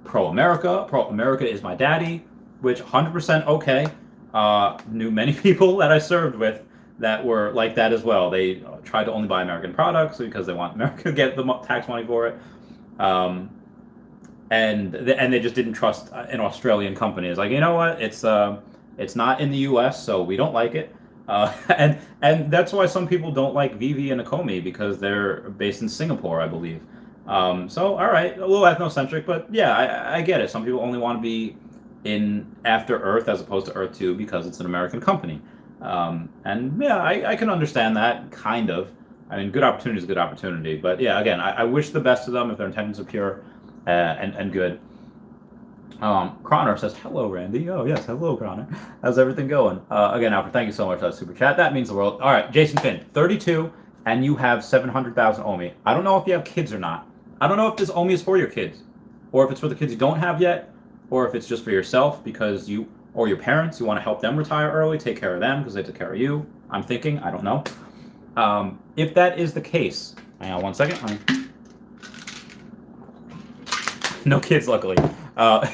pro America. Pro America is my daddy, which 100% okay. Knew many people that I served with that were like that as well. They tried to only buy American products because they want America to get the tax money for it. And they just didn't trust an Australian company. It's like, you know what? It's not in the U.S., so we don't like it. And that's why some people don't like Vivi and Akomi, because they're based in Singapore, I believe. So all right, a little ethnocentric, but yeah, I get it. Some people only want to be in After Earth as opposed to Earth 2 because it's an American company. And yeah, I can understand that, kind of. I mean, good opportunity is a good opportunity. But yeah, again, I wish the best to them if their intentions are pure and good. Connor says, hello, Randy. Oh, yes, hello, Connor. How's everything going? Again, Alfred, thank you so much for that super chat. That means the world. All right, Jason Finn, 32, and you have 700,000 OMI. I don't know if you have kids or not. I don't know if this OMI is for your kids, or if it's for the kids you don't have yet, or if it's just for yourself because you or your parents, you want to help them retire early, take care of them because they took care of you. I'm thinking, I don't know. If that is the case, hang on one second. No kids, luckily.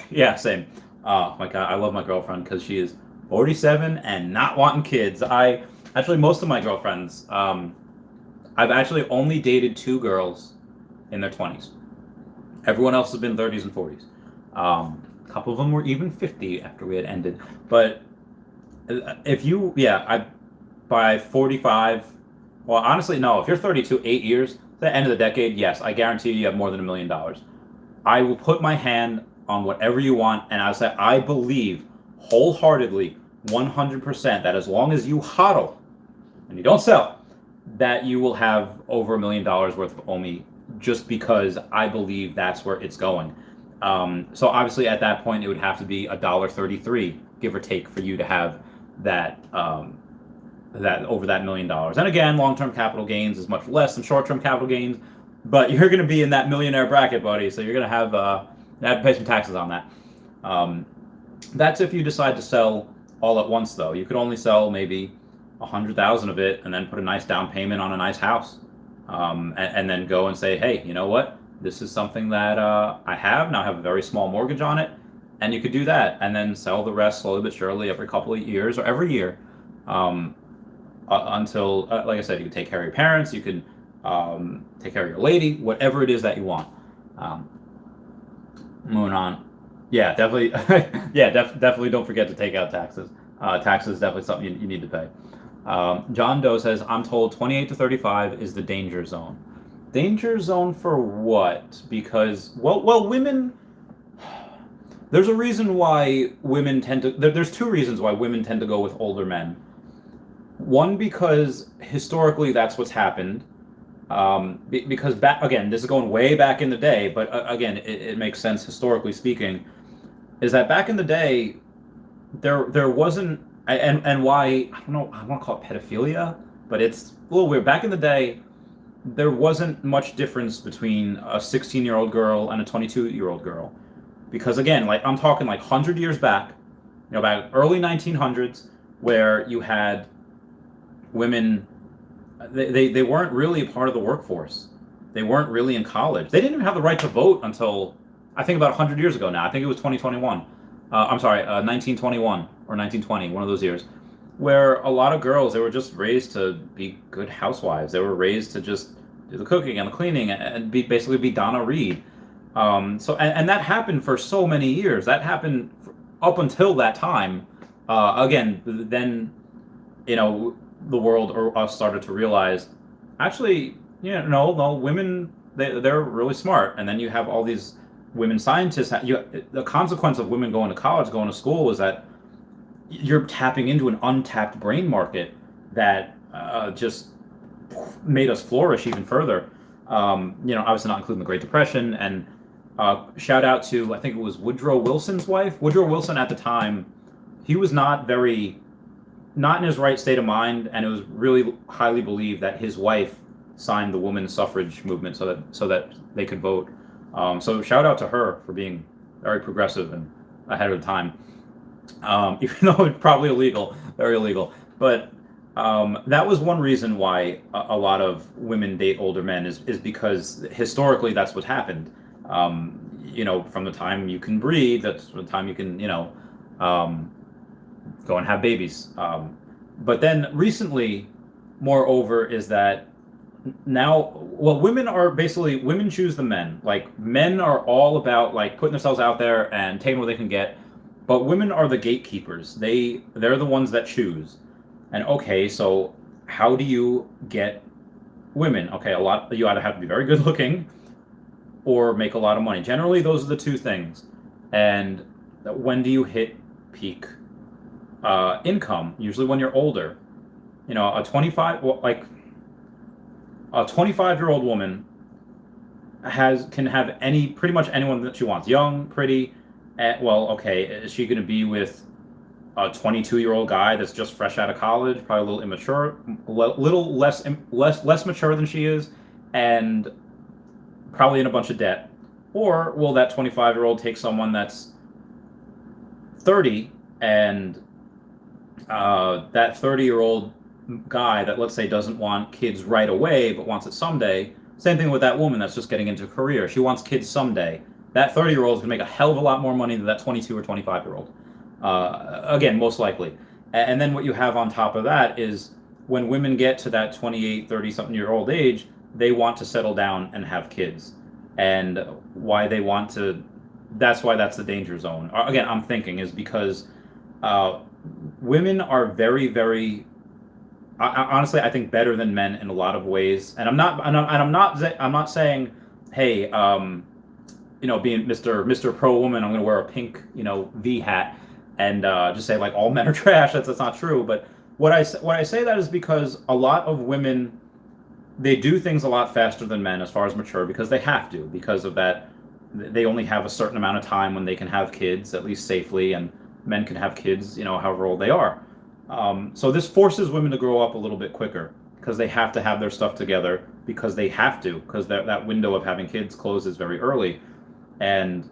Yeah, same. Oh my God, I love my girlfriend because she is 47 and not wanting kids. Most of my girlfriends, I've actually only dated 2 girls in their 20s. Everyone else has been 30s and 40s. A couple of them were even 50 after we had ended. But by 45, well, honestly, no, if you're 32, 8 years, at the end of the decade, yes, I guarantee you have more than $1 million. I will put my hand on whatever you want, and I'll say I believe wholeheartedly, 100%, that as long as you hodl and you don't sell, that you will have over $1 million worth of OMI, just because I believe that's where it's going. So obviously at that point it would have to be $1.33, give or take, for you to have that that over that $1 million. And again, long-term capital gains is much less than short-term capital gains, but you're going to be in that millionaire bracket, buddy. So you're going to have to pay some taxes on that. That's if you decide to sell all at once, though. You could only sell maybe 100,000 of it and then put a nice down payment on a nice house, and then go and say, hey, you know what? This is something that I have now. I have a very small mortgage on it, and you could do that, and then sell the rest slowly but surely every couple of years or every year, until, like I said, you can take care of your parents. You can take care of your lady, whatever it is that you want. Moving on. Yeah, definitely. Yeah, definitely don't forget to take out taxes. Taxes is definitely something you need to pay. John Doe says, I'm told 28 to 35 is the danger zone. Danger zone for what? Because, well, women, there's a reason why women tend to, there's 2 reasons why women tend to go with older men. One, because historically that's what's happened. Because again, this is going way back in the day, but again, it makes sense historically speaking, is that back in the day, there wasn't, and why, I don't know, I want to call it pedophilia, but it's a little weird. Back in the day, there wasn't much difference between a 16-year-old girl and a 22-year-old girl. Because again, like I'm talking like 100 years back, back early 1900s, where you had women, they weren't really a part of the workforce. They weren't really in college. They didn't even have the right to vote until, I think, about 100 years ago now. I think it was 2021. 1921 or 1920, one of those years, where a lot of girls, they were just raised to be good housewives. They were raised to just do the cooking and the cleaning and basically be Donna Reed. And that happened for so many years. That happened up until that time. Again, then, the world or us started to realize, actually, no, women, they're really smart. And then you have all these women scientists. The consequence of women going to college, going to school, is that you're tapping into an untapped brain market that just made us flourish even further. Obviously not including the Great Depression. And shout out to, I think it was Woodrow Wilson's wife. Woodrow Wilson at the time, he was not in his right state of mind, and it was really highly believed that his wife signed the women's suffrage movement so that they could vote. So shout out to her for being very progressive and ahead of the time. Even though it's probably illegal, very illegal. But that was one reason why a lot of women date older men is because historically that's what happened. From the time you can breathe, that's the time you can, um, go and have babies. But then recently, moreover, is that now, well, women choose the men. Like, men are all about like putting themselves out there and taking what they can get, but women are the gatekeepers. They're the ones that choose. And okay, so how do you get women? Okay, you either have to be very good looking or make a lot of money. Generally, those are the two things. And when do you hit peak income? Usually when you're older. A 25 well, like a 25-year-old woman can have pretty much anyone that she wants, young, pretty. Well, okay, is she going to be with a 22-year-old guy that's just fresh out of college, probably a little immature, little less mature than she is, and probably in a bunch of debt? Or will that 25-year-old take someone that's 30, and that 30-year-old guy that, let's say, doesn't want kids right away but wants it someday? Same thing with that woman that's just getting into a career. She wants kids someday. That 30-year-old is going to make a hell of a lot more money than that 22 or 25-year-old. Again, most likely. And then what you have on top of that is when women get to that 28, 30-something-year-old age, they want to settle down and have kids. And why they want to, that's why that's the danger zone. Again, I'm thinking is because women are very, very, honestly, I think better than men in a lot of ways. And I'm not saying, hey, being Mr. Pro Woman, I'm going to wear a pink, V hat and just say like all men are trash. That's not true. But what I say that is because a lot of women, they do things a lot faster than men as far as mature, because they have to, because of that. They only have a certain amount of time when they can have kids, at least safely, and men can have kids, however old they are. So this forces women to grow up a little bit quicker because they have to have their stuff together, because they have to, because that window of having kids closes very early. And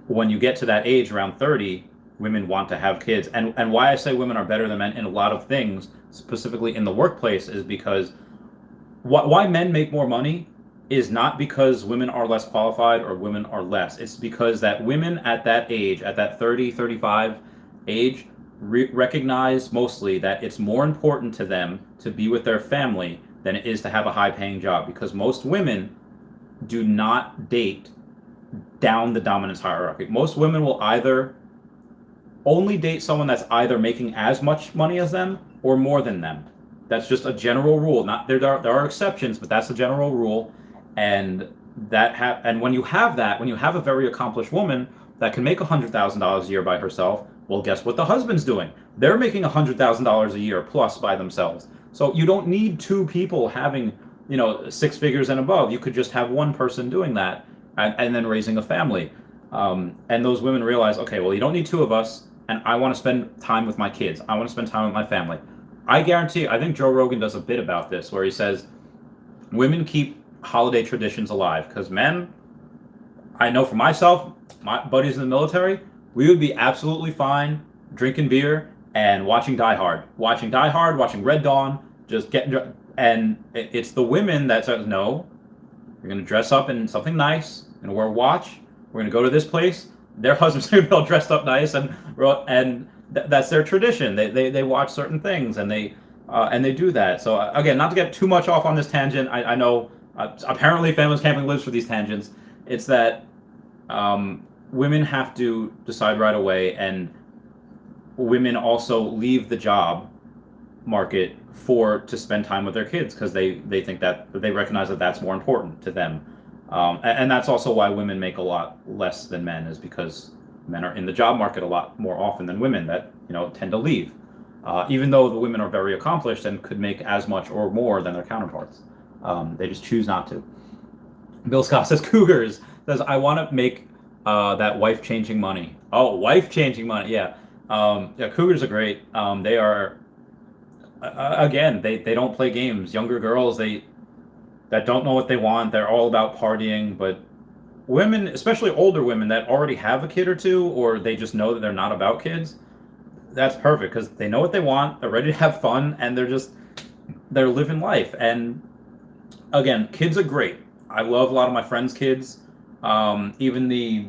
when you get to that age around 30, women want to have kids. And why I say women are better than men in a lot of things, specifically in the workplace, is because why men make more money is not because women are less qualified or women are less. It's because that women at that age, at that 30, 35 age, recognize mostly that it's more important to them to be with their family than it is to have a high-paying job, because most women do not date down the dominance hierarchy. Most women will either only date someone that's either making as much money as them or more than them. That's just a general rule. Not there are exceptions, but that's the general rule. And and when you have a very accomplished woman that can make $100,000 a year by herself, well, guess what the husband's doing? They're making $100,000 a year plus by themselves. So you don't need two people having, six figures and above. You could just have one person doing that, and then raising a family. And those women realize, okay, well, you don't need two of us, and I want to spend time with my kids. I want to spend time with my family. I guarantee, I think Joe Rogan does a bit about this where he says women keep holiday traditions alive, because men, I know for myself, my buddies in the military, we would be absolutely fine drinking beer and watching Die Hard, watching Red Dawn, just getting, and it's the women that says, no, you're going to dress up in something nice, you're going to wear a watch, we're going to go to this place. Their husbands are going to be all dressed up nice, and that's their tradition. They watch certain things, and they do that. So again, not to get too much off on this tangent, I know apparently Families Camping lives for these tangents. It's that women have to decide right away, and women also leave the job market to spend time with their kids, because they think that they recognize that that's more important to them. And that's also why women make a lot less than men, is because men are in the job market a lot more often than women that tend to leave, even though the women are very accomplished and could make as much or more than their counterparts. They just choose not to. Bill Scott says Cougars. Says, I want to make that wife-changing money. Oh, wife-changing money, yeah. Yeah, Cougars are great. They are, again, they don't play games. Younger girls, that don't know what they want. They're all about partying, but women, especially older women that already have a kid or two, or they just know that they're not about kids, that's perfect because they know what they want, they're ready to have fun, and they're living life. And again, kids are great. I love a lot of my friends' kids. Even the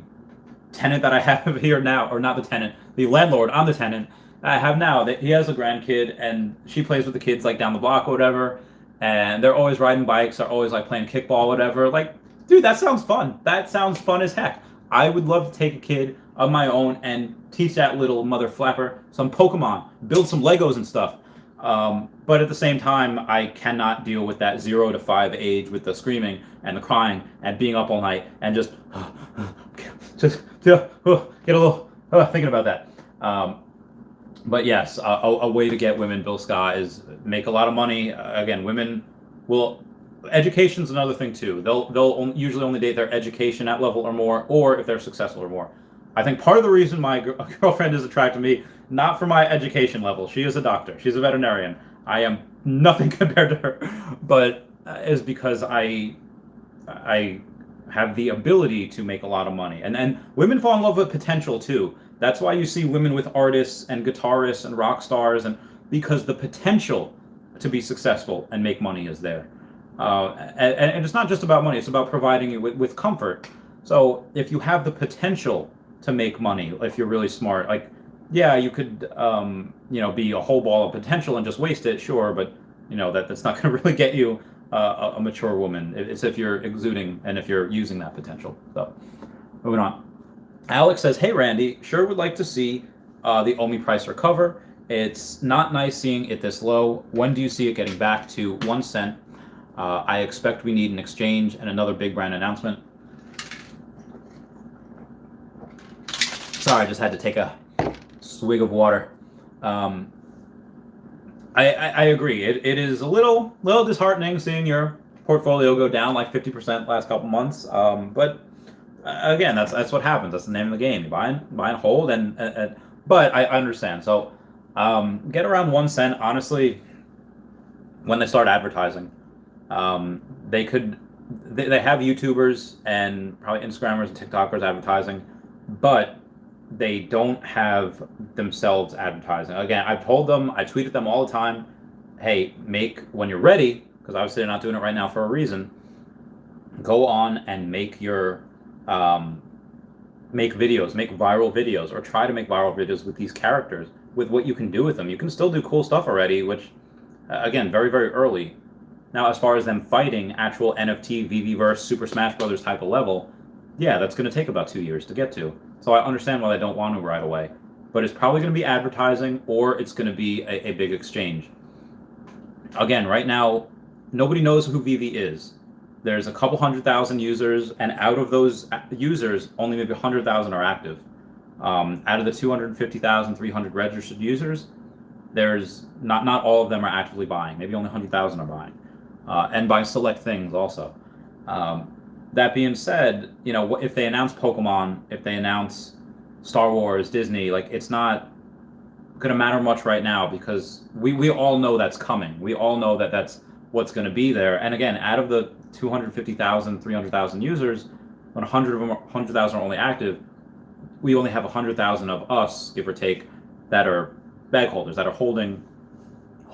tenant that I have here now, or not the tenant, the landlord, I'm the tenant, I have now, that he has a grandkid and she plays with the kids like down the block or whatever, and they're always riding bikes, they're always like playing kickball, whatever. Like, dude, that sounds fun. That sounds fun as heck. I would love to take a kid of my own and teach that little mother flapper some Pokemon, build some Legos and stuff. But at the same time, I cannot deal with that 0 to 5 age with the screaming and the crying and being up all night and just get a little thinking about that. But yes, a way to get women Bill Scott is make a lot of money. Again, women will. Education's another thing too. They'll usually only date their education at level or more, or if they're successful or more. I think part of the reason my girlfriend is attracted to me, not for my education level. She is a doctor. She's a veterinarian. I am nothing compared to her, but is because I have the ability to make a lot of money. And women fall in love with potential too. That's why you see women with artists and guitarists and rock stars, and because the potential to be successful and make money is there. And it's not just about money, it's about providing you with comfort. So if you have the potential to make money, if you're really smart, like, yeah, you could, be a whole ball of potential and just waste it, sure, but that's not going to really get you a mature woman. It's if you're exuding and if you're using that potential. So, moving on. Alex says, "Hey Randy, sure would like to see the OMI price recover. It's not nice seeing it this low. When do you see it getting back to 1 cent? I expect we need an exchange and another big brand announcement." Sorry, I just had to take a swig of water. I agree. It is a little disheartening seeing your portfolio go down like 50% last couple months. But again, that's what happens. That's the name of the game. You buy and hold, but I understand. So get around 1 cent. Honestly, when they start advertising, they have YouTubers and probably Instagrammers and TikTokers advertising, but they don't have themselves advertising. Again, I've told them, I tweet at them all the time, hey, when you're ready, because obviously they're not doing it right now for a reason, go on and make your make videos, make viral videos, or try to make viral videos with these characters, with what you can do with them. You can still do cool stuff already, which again, very, very early. Now, as far as them fighting actual NFT, VVverse, Super Smash Brothers type of level, yeah, that's going to take about 2 years to get to. So I understand why they don't want to right away. But it's probably going to be advertising, or it's going to be a big exchange. Again, right now, nobody knows who VV is. There's a couple 100,000 users, and out of those users, only maybe 100,000 are active. Out of the 250,300 registered users, there's not all of them are actively buying. Maybe only 100,000 are buying, and buying select things also. That being said, if they announce Pokemon, if they announce Star Wars, Disney, like, it's not going to matter much right now because we all know that's coming. We all know that that's what's going to be there. And again, out of the 250,000, 300,000 users, when 100,000 are only active, we only have 100,000 of us, give or take, that are bag holders, that are holding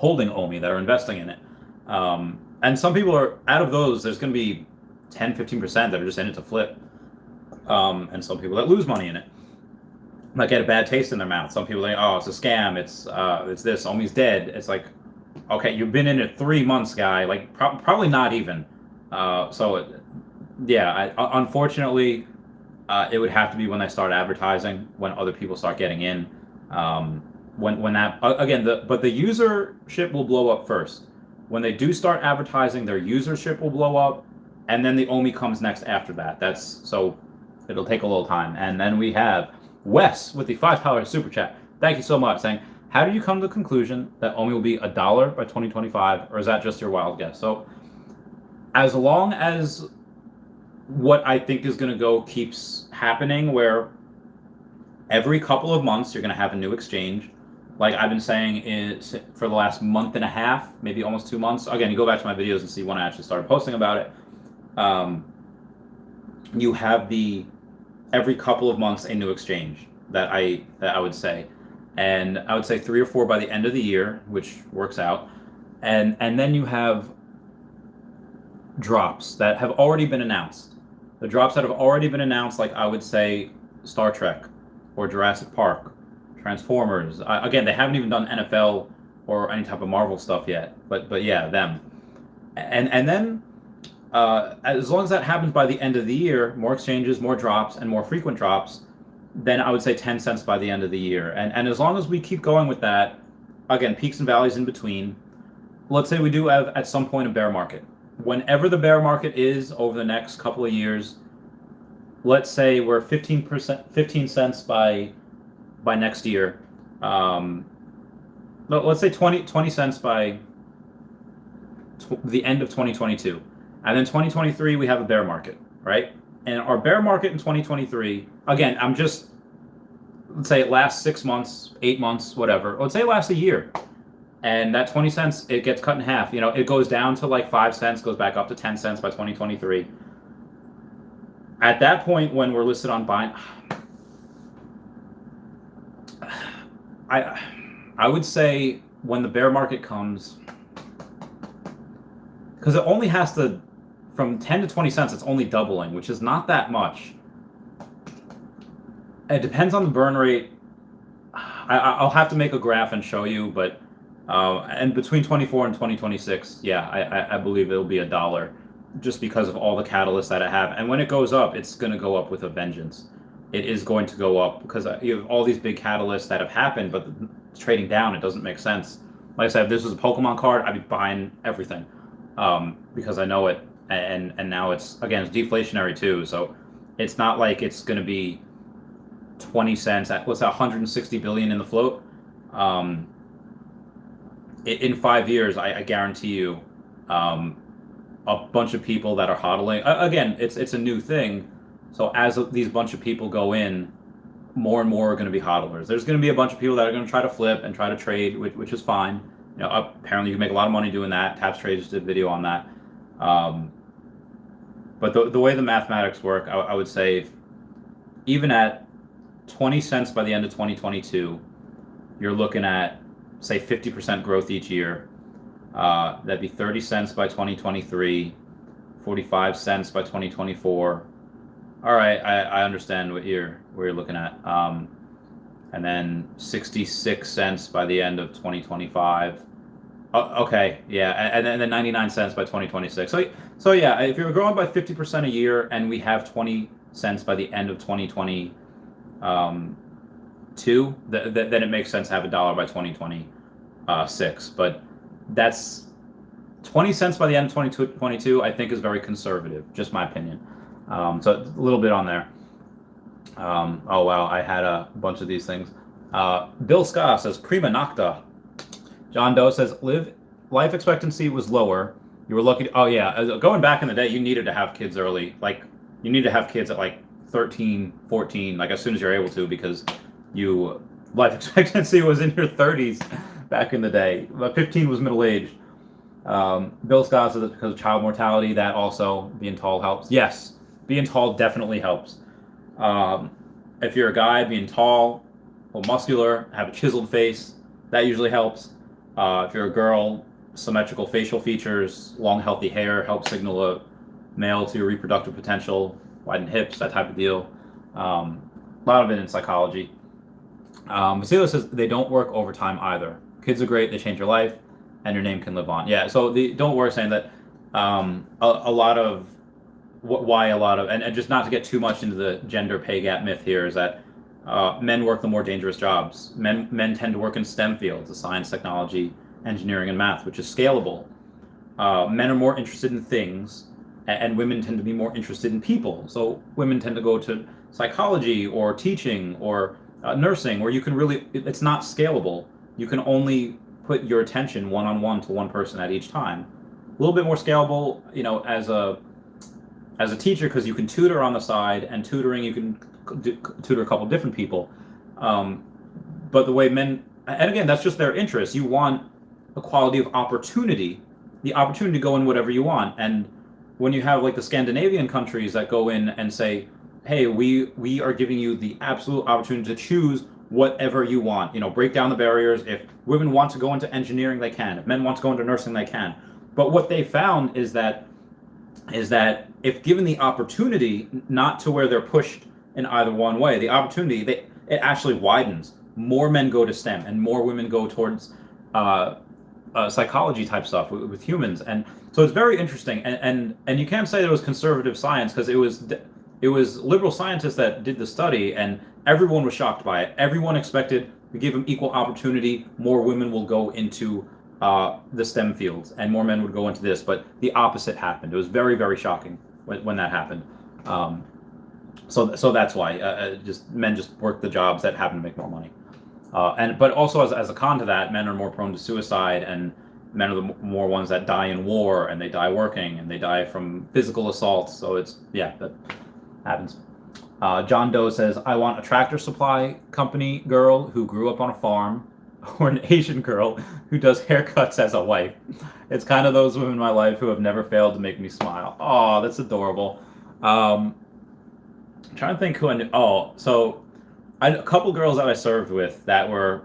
OMI, that are investing in it. And some people are, out of those, there's going to be 10, 15% that are just in it to flip. And some people that lose money in it might get a bad taste in their mouth. Some people think, oh, it's a scam, it's this, OMI's dead. It's like, okay, you've been in it 3 months, guy. Like, probably not even. Unfortunately, it would have to be when they start advertising, when other people start getting in. When that, again, but the usership will blow up first. When they do start advertising, their usership will blow up, and then the OMI comes next after that. So it'll take a little time. And then we have Wes with the $5 super chat. Thank you so much, saying, how do you come to the conclusion that OMI will be $1 by 2025, or is that just your wild guess? So as long as what I think is going to go keeps happening, where every couple of months you're going to have a new exchange, like I've been saying for the last month and a half, maybe almost 2 months. Again, you go back to my videos and see when I actually started posting about it. you have the every couple of months a new exchange that I would say, and I would say 3 or 4 by the end of the year, which works out, and then you have drops that have already been announced. The drops that have already been announced, like I would say Star Trek or Jurassic Park, Transformers. Again, they haven't even done NFL or any type of Marvel stuff yet, but yeah, them. And then as long as that happens by the end of the year, more exchanges, more drops, and more frequent drops, then I would say 10 cents by the end of the year. And as long as we keep going with that, again, peaks and valleys in between, let's say we do have at some point a bear market. Whenever the bear market is over the next couple of years, let's say we're 15 cents by next year. Let's say 20 cents by the end of 2022. And then 2023, we have a bear market, right? And our bear market in 2023, again, let's say it lasts 6 months, 8 months, whatever. Let's say it lasts a year. And that 20 cents, it gets cut in half. It goes down to like 5 cents, goes back up to 10 cents by 2023. At that point, when we're listed on buying, I would say when the bear market comes, because it only has to, from 10 to 20 cents, it's only doubling, which is not that much. It depends on the burn rate. I'll have to make a graph and show you, but and between 24 and 2026, yeah, I believe it'll be $1, just because of all the catalysts that I have. And when it goes up, it's going to go up with a vengeance. It is going to go up because you have all these big catalysts that have happened, but trading down, it doesn't make sense. Like I said, if this was a Pokemon card, I'd be buying everything because I know it. And now it's deflationary too. So it's not like it's going to be 20 cents at what's that, 160 billion in the float. In 5 years, I guarantee you, a bunch of people that are hodling. Again, it's a new thing. So as these bunch of people go in, more and more are going to be hodlers. There's going to be a bunch of people that are going to try to flip and try to trade, which is fine. Apparently you can make a lot of money doing that. Taps Trade just did a video on that. But the way the mathematics work, I would say, even at 20 cents by the end of 2022, you're looking at, say, 50% growth each year. That'd be 30 cents by 2023, 45 cents by 2024. All right, I understand what you're looking at. And then 66 cents by the end of 2025. Okay, yeah, and then 99 cents by 2026. So yeah, if you're growing by 50% a year and we have 20 cents by the end of 2022, then it makes sense to have $1 by 2026. But that's 20 cents by the end of 2022, I think, is very conservative, just my opinion. So a little bit on there. Oh wow, I had a bunch of these things. Bill Scott says prima nocta. John Doe says life expectancy was lower. You were lucky. Oh yeah, going back in the day, you needed to have kids early. Like you need to have kids at like 13, 14, like as soon as you're able to, because life expectancy was in your 30s back in the day. But 15 was middle aged. Bill Scott says it's because of child mortality. That also, being tall helps. Yes, being tall definitely helps. If you're a guy, being tall, well, muscular, have a chiseled face, that usually helps. If you're a girl, symmetrical facial features, long healthy hair helps signal a male to your reproductive potential, widened hips, that type of deal. A lot of it in psychology. Vasilo says they don't work overtime either. Kids are great, they change your life, and your name can live on. Yeah, so don't worry saying that a lot of, and just not to get too much into the gender pay gap myth here, is that men work the more dangerous jobs. Men tend to work in STEM fields, the science, technology, engineering, and math, which is scalable. Men are more interested in things, and women tend to be more interested in people. So women tend to go to psychology or teaching or nursing, where you can really, it's not scalable. You can only put your attention one-on-one to one person at each time. A little bit more scalable, as a teacher, because you can tutor on the side, and tutoring you can tutor a couple different people. But the way men, and again, that's just their interest. You want equality of opportunity, the opportunity to go in whatever you want. And when you have like the Scandinavian countries that go in and say, hey, we are giving you the absolute opportunity to choose whatever you want. You know, break down the barriers. If women want to go into engineering, they can. If men want to go into nursing, they can. But what they found is that if given the opportunity, not to where they're pushed in either one way, the opportunity, it actually widens. More men go to STEM, and more women go towards psychology type stuff with humans, and so it's very interesting. And you can't say that it was conservative science, because it was liberal scientists that did the study, and everyone was shocked by it. Everyone expected we give them equal opportunity, more women will go into the STEM fields, and more men would go into this. But the opposite happened. It was very, very shocking when that happened. So that's why just men just work the jobs that happen to make more money. But also as a con to that, men are more prone to suicide, and men are the more ones that die in war, and they die working, and they die from physical assaults. So it's, yeah, that happens. John Doe says, I want a tractor supply company girl who grew up on a farm, or an Asian girl who does haircuts as a wife. It's kind of those women in my life who have never failed to make me smile. Oh, that's adorable. I'm trying to think who I knew. Oh, so a couple girls that I served with that were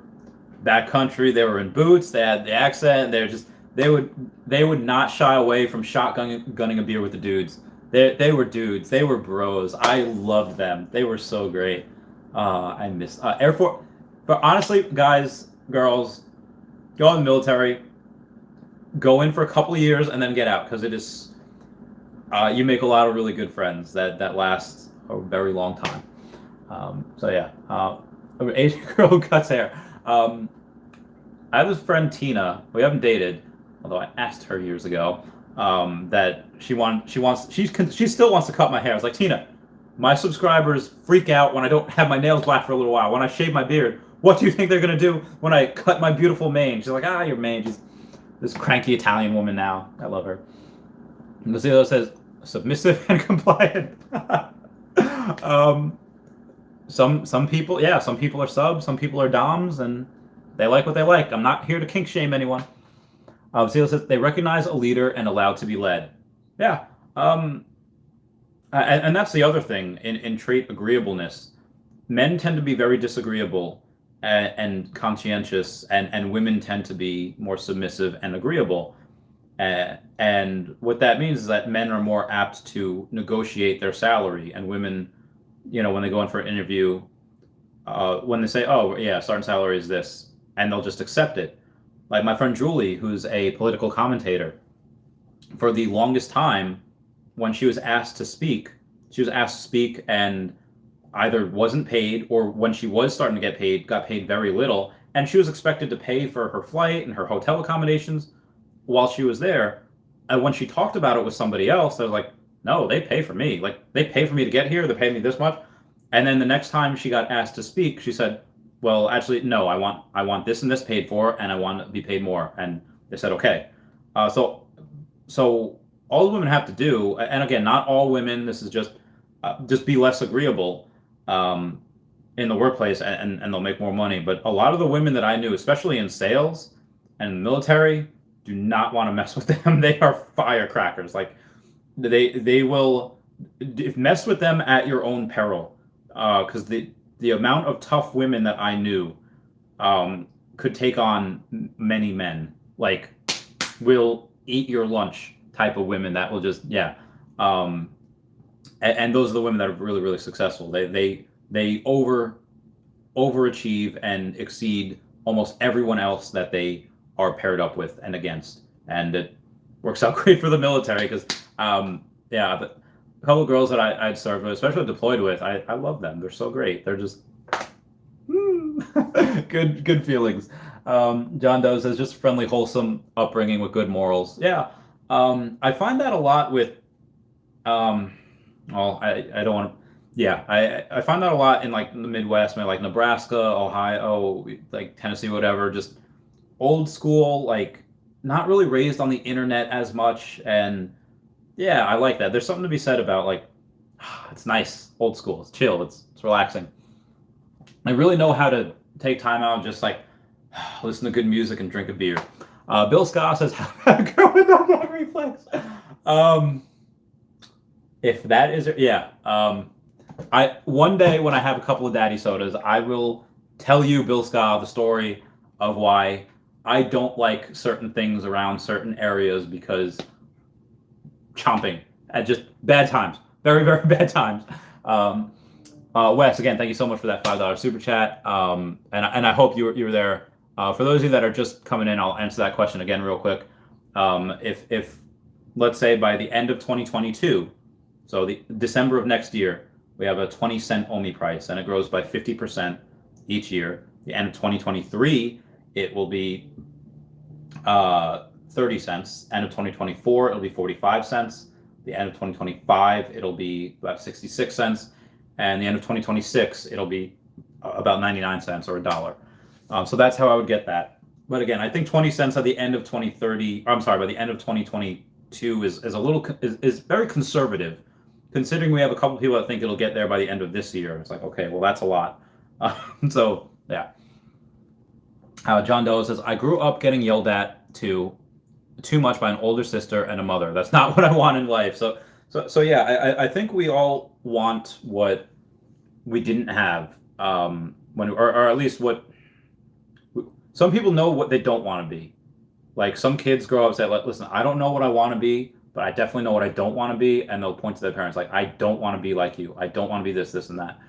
backcountry. They were in boots. They had the accent. They would not shy away from gunning a beer with the dudes. They were dudes. They were bros. I loved them. They were so great. I miss Air Force. But honestly, guys, girls, go in the military. Go in for a couple of years and then get out, because it is you make a lot of really good friends that last a very long time. So yeah, an Asian girl who cuts hair. I have this friend Tina. We haven't dated, although I asked her years ago that she still wants to cut my hair. I was like, Tina, my subscribers freak out when I don't have my nails black for a little while. When I shave my beard, what do you think they're gonna do when I cut my beautiful mane? She's like, your mane. She's this cranky Italian woman now. I love her. And Lucille says, submissive and compliant. Some people, yeah, some people are subs, some people are doms, and they like what they like. I'm not here to kink shame anyone. Lucille says, they recognize a leader and allowed to be led. Yeah. And that's the other thing in trait agreeableness. Men tend to be very disagreeable and conscientious, and women tend to be more submissive and agreeable. And what that means is that men are more apt to negotiate their salary, and women, when they go in for an interview, when they say, oh, yeah, starting salary is this, and they'll just accept it. Like my friend Julie, who's a political commentator, for the longest time, when she was asked to speak, and either wasn't paid, or when she was starting to get paid, got paid very little, and she was expected to pay for her flight and her hotel accommodations while she was there. And when she talked about it with somebody else, they was like, no, they pay for me. Like, they pay for me to get here. They pay me this much. And then the next time she got asked to speak, she said, well, actually, no, I want this and this paid for, and I want to be paid more. And they said, okay. So all the women have to do, and again, not all women, this is just be less agreeable in the workplace, and they'll make more money. But a lot of the women that I knew, especially in sales and in the military, do not want to mess with them. They are firecrackers. Like, they will mess with them at your own peril. Because the amount of tough women that I knew could take on many men. Like, will eat your lunch type of women that will just, yeah. And those are the women that are really, really successful. They overachieve and exceed almost everyone else that they are paired up with and against. And it works out great for the military, because yeah, a couple of girls that I'd served with, especially deployed with, I love them. They're so great. They're just good feelings. John Doe says, just friendly, wholesome upbringing with good morals. Yeah. I find that a lot with well, I don't want to. Yeah, I find that a lot in like the Midwest, like Nebraska, Ohio, like Tennessee, whatever. Just old school, like not really raised on the internet as much, and yeah, I like that. There's something to be said about like it's nice, old school, it's chill, it's relaxing. I really know how to take time out and just like listen to good music and drink a beer. Bill Scott says, "How to grow without that reflex." If that is, yeah. I one day when I have a couple of daddy sodas, I will tell you, Bill Scott, the story of why I don't like certain things around certain areas because chomping at just bad times, very very bad times. Um, Wes, again, thank you so much for that $5 super chat, and I hope you were there. For those of you that are just coming in, I'll answer that question again real quick. If let's say by the end of 2022, so the December of next year, we have a 20-cent OMI price, and it grows by 50% each year. The end of 2023, it will be 30 cents. End of 2024, it'll be 45 cents. The end of 2025, it'll be about 66 cents. And the end of 2026, it'll be about 99 cents or a dollar. So that's how I would get that. But again, I think 20 cents at the end of 2030, I'm sorry, by the end of 2022 is a little is very conservative, considering we have a couple people that think it'll get there by the end of this year. It's like, okay, well, that's a lot. So yeah. John Doe says, I grew up getting yelled at too much by an older sister and a mother. That's not what I want in life. So yeah, I think we all want what we didn't have, or at least what some people know what they don't want to be. Like some kids grow up and say, listen, I don't know what I want to be, but I definitely know what I don't want to be. And they'll point to their parents like, I don't want to be like you. I don't want to be this, this, and that.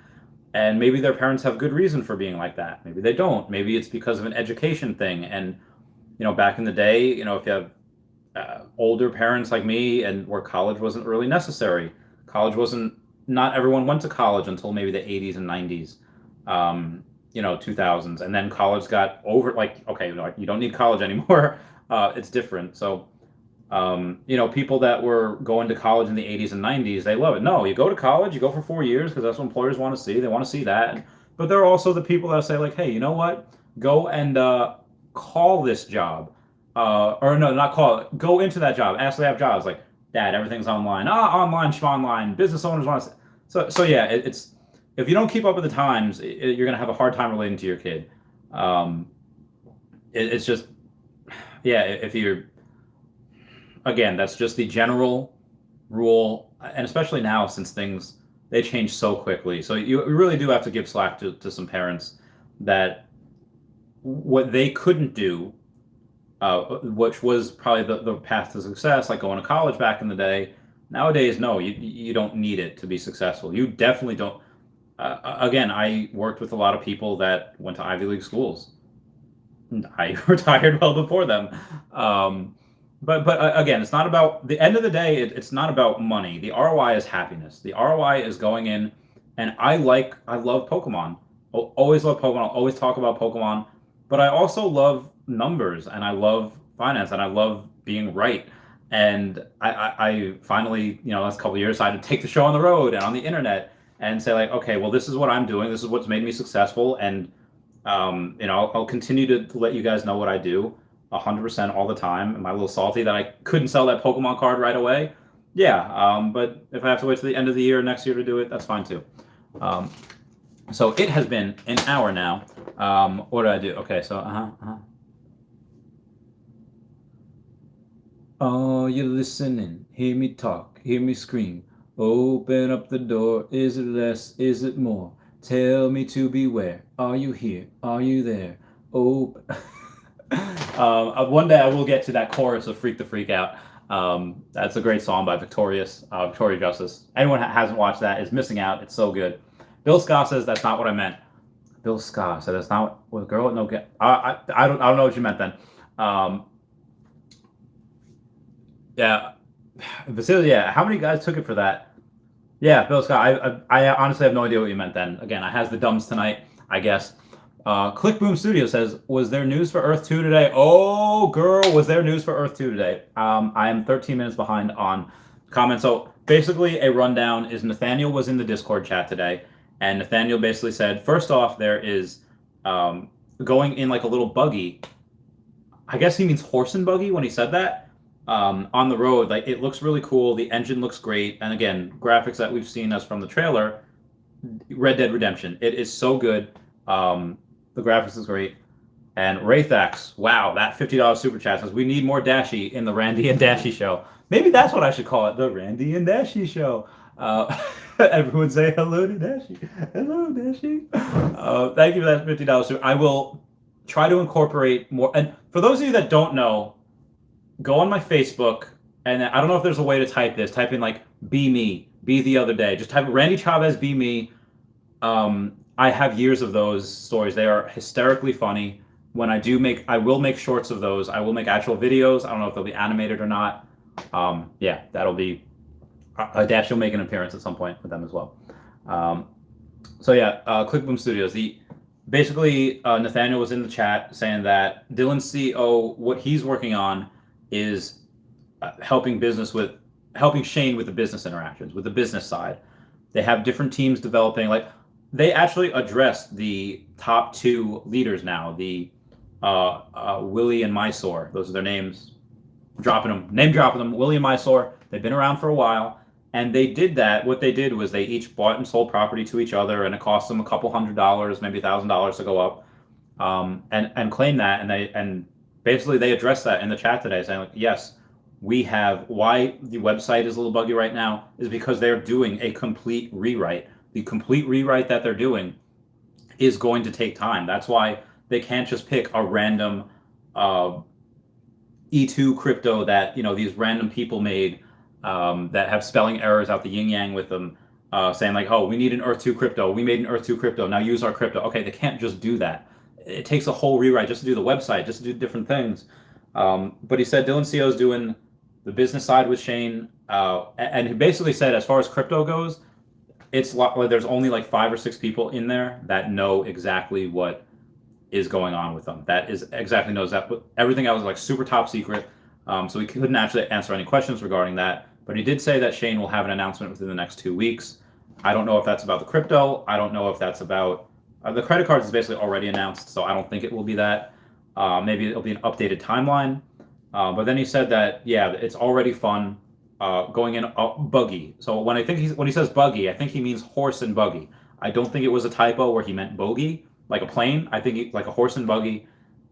And maybe their parents have good reason for being like that. Maybe they don't. Maybe it's because of an education thing. And, back in the day, if you have older parents like me and where college wasn't really necessary, not everyone went to college until maybe the 80s and 90s, 2000s. And then college got over, like, okay, you don't need college anymore. It's different. So, people that were going to college in the 80s and 90s, they love it. No, you go to college, you go for 4 years because that's what employers want to see. They want to see that. But there are also the people that say, like, hey, you know what? Go and call this job. Or no, not call it. Go into that job. Ask if they have jobs. Like, Dad, everything's online. Online, schmonline. Business owners want to. So yeah, it's if you don't keep up with the times, you're gonna have a hard time relating to your kid. It's just, yeah, if you're, again, that's just the general rule, and especially now since they change so quickly. So you really do have to give slack to some parents that what they couldn't do, which was probably the path to success, like going to college back in the day. Nowadays, no, you don't need it to be successful. You definitely don't. Again, I worked with a lot of people that went to Ivy League schools. I retired well before them. But again, it's not about the end of the day. It's not about money. The ROI is happiness. The ROI is going in, and I love Pokemon. I'll always love Pokemon. I'll always talk about Pokemon. But I also love numbers, and I love finance, and I love being right. And I finally, last couple of years, I had to take the show on the road and on the internet and say, like, okay, well, this is what I'm doing. This is what's made me successful, and I'll continue to let you guys know what I do 100% all the time. Am I a little salty that I couldn't sell that Pokemon card right away? Yeah, but if I have to wait to the end of the year next year to do it, that's fine too. So it has been an hour now. What did I do? Okay, so Oh, you're listening. Hear me talk. Hear me scream. Open up the door. Is it less? Is it more? Tell me to beware. Are you here? Are you there? Open. One day I will get to that chorus of "Freak the Freak Out." That's a great song by Victoria Justice. Anyone hasn't watched that is missing out. It's so good. Bill Scott says that's not what I meant. Bill Scott said that's not what girl. No, I don't know what you meant then. Yeah, Vasily. Yeah, how many guys took it for that? Yeah, Bill Scott. I honestly have no idea what you meant then. Again, I has the dumbs tonight, I guess. Clickboom Studio says, was there news for Earth 2 today? Oh, girl, was there news for Earth 2 today? I am 13 minutes behind on comments. So basically a rundown is Nathaniel was in the Discord chat today, and Nathaniel basically said, first off, there is going in like a little buggy. I guess he means horse and buggy when he said that. On the road, like it looks really cool. The engine looks great. And again, graphics that we've seen as from the trailer, Red Dead Redemption. It is so good. The graphics is great. And Wraithax, wow, that $50 super chat says we need more Dashi in the Randy and Dashi show. Maybe that's what I should call it, the Randy and Dashi show. Everyone say hello to Dashi. Hello, Dashi. Thank you for that $50 too. I will try to incorporate more. And for those of you that don't know, go on my Facebook, and I don't know if there's a way to type this. Type in like "be me," "be the other day." Just type Randy Chavez, "be me." I have years of those stories. They are hysterically funny. When I will make shorts of those. I will make actual videos. I don't know if they'll be animated or not. Yeah, that'll be. Dash will make an appearance at some point with them as well. So yeah, ClickBoom Studios. Basically Nathaniel was in the chat saying that Dylan's CEO, what he's working on is helping Shane with the business interactions, with the business side. They have different teams developing. Like they actually addressed the top two leaders now, the Willie and Mysore. Those are their names. Name dropping them. Willie and Mysore. They've been around for a while. And they did that. What they did was they each bought and sold property to each other, and it cost them a couple $100, maybe $1,000 to go up, and claim that. And basically they addressed that in the chat today, saying like, yes, we have. Why the website is a little buggy right now is because they're doing a complete rewrite. The complete rewrite that they're doing is going to take time. That's why they can't just pick a random E2 crypto that these random people made. That have spelling errors out the yin yang with them, saying like, oh, we need an Earth 2 crypto. We made an Earth 2 crypto. Now use our crypto. Okay, they can't just do that. It takes a whole rewrite just to do the website, just to do different things. But he said Dylan CEO is doing the business side with Shane, and he basically said as far as crypto goes, it's there's only like 5 or 6 people in there that know exactly what is going on with them. That is exactly knows that. But everything else is like super top secret. So he couldn't actually answer any questions regarding that. But he did say that Shane will have an announcement within the next 2 weeks. I don't know if that's about the crypto. I don't know if that's about the credit cards is basically already announced, so I don't think it will be that. Maybe it'll be an updated timeline. But then he said that, yeah, it's already fun going in buggy. So when he says buggy, I think he means horse and buggy. I don't think it was a typo where he meant bogey, like a plane. I think like a horse and buggy.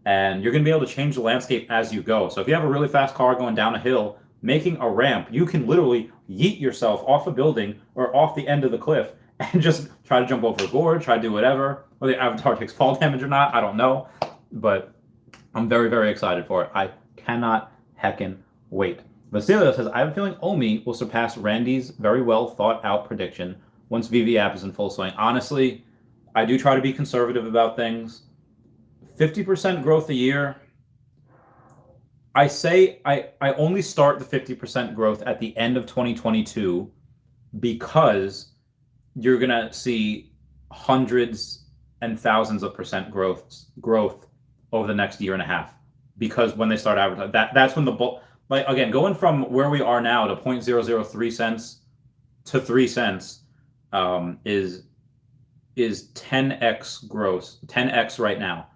And you're going to be able to change the landscape as you go. So if you have a really fast car going down a hill, making a ramp, you can literally yeet yourself off a building or off the end of the cliff and just try to jump over a board, try to do whatever. Whether the avatar takes fall damage or not, I don't know. But I'm very, very excited for it. I cannot heckin' wait. Vasilio says, I have a feeling OMI will surpass Randy's very well thought out prediction once VV app is in full swing. Honestly, I do try to be conservative about things. 50% growth a year. I say I only start the 50% growth at the end of 2022 because you're going to see hundreds and thousands of percent growth over the next year and a half. Because when they start advertising, that's when the bulk, like again, going from where we are now to 0.003 cents to 3 cents is 10x growth, 10x right now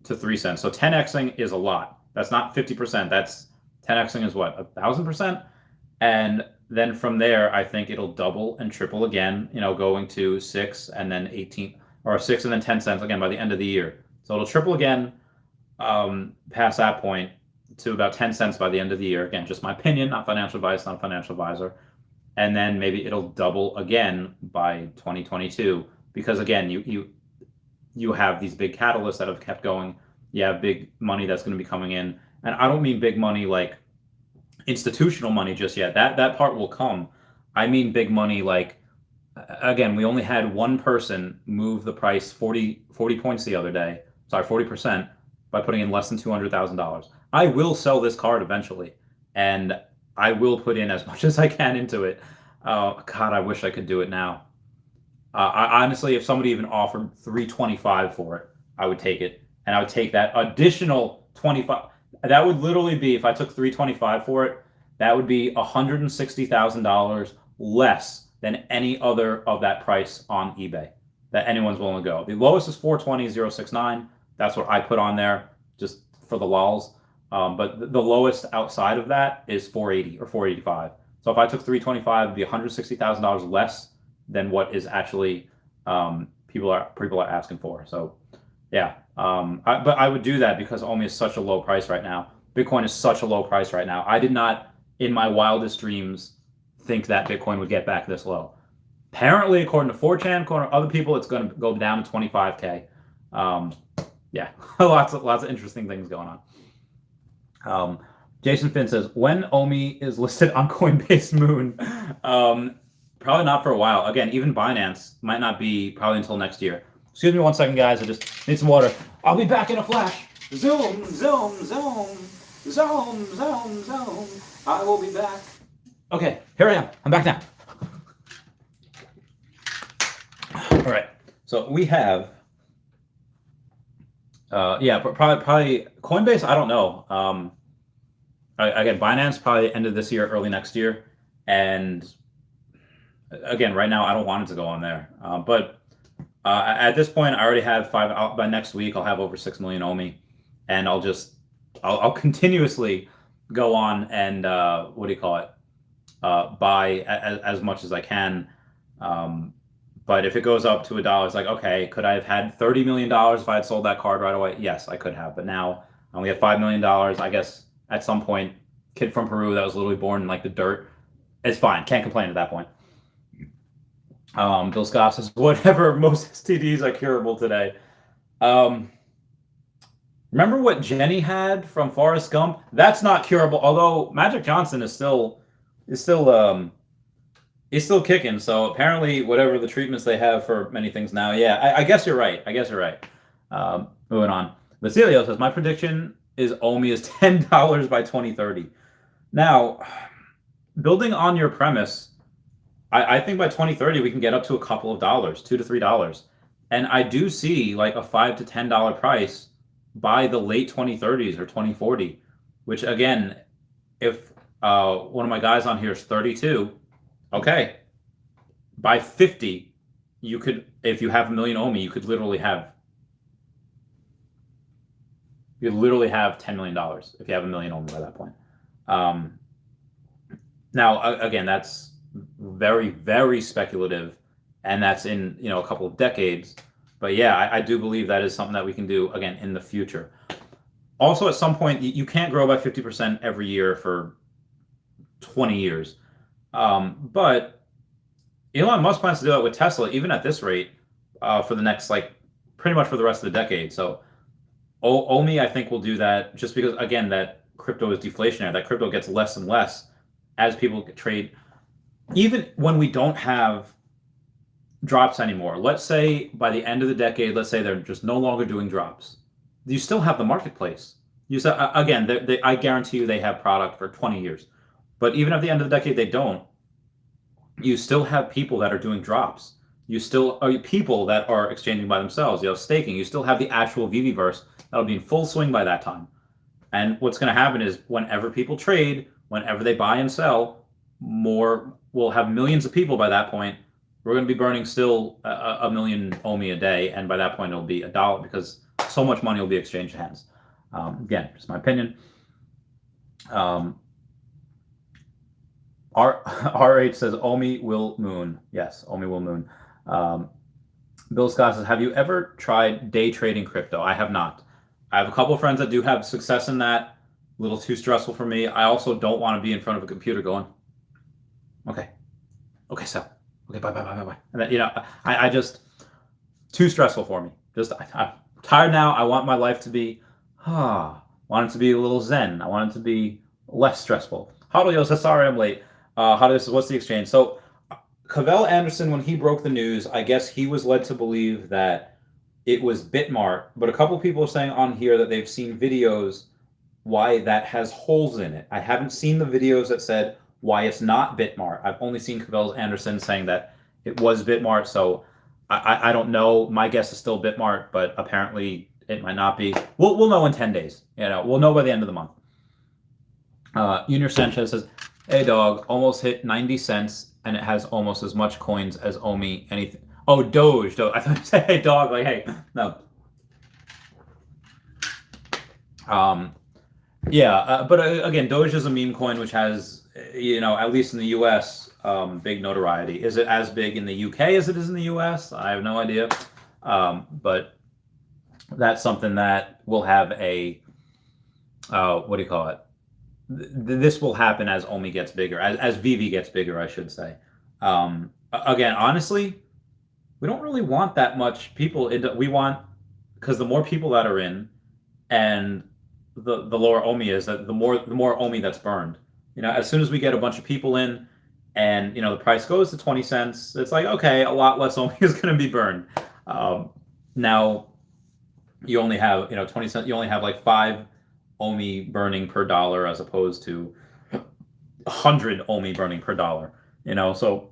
to 3 cents. So 10xing is a lot. That's not 50%. That's 10xing is what, 1,000%? And then from there, I think it'll double and triple again, going to 6 and then 18, or 6 and then 10 cents again by the end of the year. So it'll triple again past that point to about 10 cents by the end of the year. Again, just my opinion, not financial advice, not a financial advisor. And then maybe it'll double again by 2022 because again, you have these big catalysts that have kept going. You have big money that's going to be coming in. And I don't mean big money like institutional money just yet. That part will come. I mean big money like, again, we only had one person move the price 40 points the other day. Sorry, 40% by putting in less than $200,000. I will sell this card eventually, and I will put in as much as I can into it. God, I wish I could do it now. I honestly, if somebody even offered $325 for it, I would take it, and I would take that additional 25. That would literally be, if I took $325 for it, that would be $160,000 less than any other of that price on eBay that anyone's willing to go. The lowest is 420,069. That's what I put on there just for the lols. But the lowest outside of that is 480 or 485. So if I took 325, it'd be $160,000 less than what is actually people are asking for. So yeah, but I would do that because OMI is such a low price right now. Bitcoin is such a low price right now. I did not, in my wildest dreams, think that Bitcoin would get back this low. Apparently, according to 4chan, according to other people, it's going to go down to 25K. Yeah, lots of interesting things going on. Jason Finn says, when OMI is listed on Coinbase Moon, probably not for a while. Again, even Binance might not be probably until next year. Excuse me 1 second, guys. I just need some water. I'll be back in a flash. Zoom, zoom, zoom, zoom, zoom, zoom. I will be back. Okay, here I am. I'm back now. All right. So we have, yeah, probably Coinbase. I don't know. Again, Binance probably end of this year, early next year, and again, right now I don't want it to go on there. But at this point, I already have 5. By next week, I'll have over 6 million OMI, and I'll continuously go on and what do you call it? Buy as much as I can. But if it goes up to $1, it's like, okay, could I have had $30 million if I had sold that card right away? Yes, I could have. But now I only have $5 million. I guess at some point, kid from Peru that was literally born in like the dirt, it's fine. Can't complain at that point. Bill Scott says, whatever, most STDs are curable today. Remember what Jenny had from Forrest Gump? That's not curable. Although Magic Johnson is still kicking. So apparently, whatever the treatments they have for many things now, yeah, I guess you're right. Moving on. Basilio says, my prediction is OMI is $10 by 2030. Now, building on your premise, I think by 2030 we can get up to a couple of dollars, $2 to $3, and I do see like a $5 to $10 price by the late 2030s or 2040. Which again, if one of my guys on here is 32, okay, by 50, you could, if you have $1 million OMI, you could literally have $10 million if you have $1 million OMI by that point. Now, again, that's very, very speculative, and that's in a couple of decades. But yeah, I do believe that is something that we can do again in the future. Also, at some point, you can't grow by 50% every year for 20 years. But Elon Musk plans to do that with Tesla, even at this rate, for the next, pretty much for the rest of the decade. So OMI, I think, will do that just because, again, that crypto is deflationary. That crypto gets less and less as people trade. Even when we don't have drops anymore, let's say by the end of the decade, let's say they're just no longer doing drops, you still have the marketplace. You said, again, I guarantee you they have product for 20 years. But even at the end of the decade, they don't. You still have people that are doing drops. You still are people that are exchanging by themselves. You have staking. You still have the actual VVverse that'll be in full swing by that time. And what's going to happen is whenever people trade, whenever they buy and sell, we'll have millions of people by that point. We're going to be burning still a million OMI a day, and by that point it'll be $1 because so much money will be exchanged hands. Again, just my opinion. RH says OMI will moon. Yes, OMI will moon. Bill Scott says, have you ever tried day trading crypto? I have not. I have a couple of friends that do have success in that. A little too stressful for me. I also don't want to be in front of a computer going, okay, so, okay, bye. And then, I just, too stressful for me. I'm tired now. I want my life to be, want it to be a little zen. I want it to be less stressful. Hodlio says, sorry, I'm late. Hodlio says, what's the exchange? So, Cavell Anderson, when he broke the news, I guess he was led to believe that it was Bitmart, but a couple people are saying on here that they've seen videos why that has holes in it. I haven't seen the videos that said why it's not Bitmart. I've only seen Cavell Anderson saying that it was Bitmart, so I don't know. My guess is still Bitmart, but apparently it might not be. We'll know in 10 days. We'll know by the end of the month. Junior Sanchez says, hey dog, almost hit 90 cents, and it has almost as much coins as OMI. Anything? Oh, Doge. I thought you said, hey dog, like, hey, no. Yeah, but again, Doge is a meme coin which has, at least in the US, big notoriety. Is it as big in the UK as it is in the US? I have no idea. But that's something that will have a, this will happen as OMI gets bigger, as VV gets bigger, I should say. Again, honestly, we don't really want that much people. We want, because the more people that are in, and the lower OMI is, that the more OMI that's burned. As soon as we get a bunch of people in, and the price goes to 20 cents, it's like, okay, a lot less OMI is going to be burned. Now you only have 20 cents. You only have like 5 OMI burning per dollar, as opposed to 100 OMI burning per dollar. So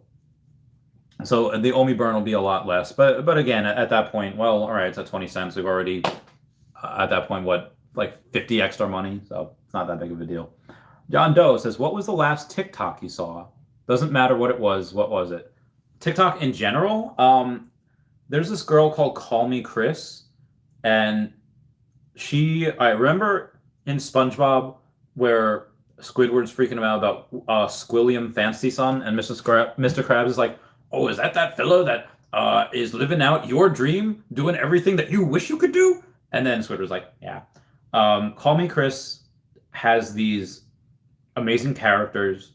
the OMI burn will be a lot less. But again, at that point, well, all right, it's at 20 cents. We've already at that point, what, like 50 extra money, so it's not that big of a deal. John Doe says, what was the last TikTok you saw? Doesn't matter what it was. What was it? TikTok in general? There's this girl called Call Me Chris, and I remember in SpongeBob where Squidward's freaking about Squilliam Fancy Son, and Mr. Krabs is like, oh, is that fellow that is living out your dream, doing everything that you wish you could do? And then Squidward's like, yeah. Call Me Chris has these amazing characters,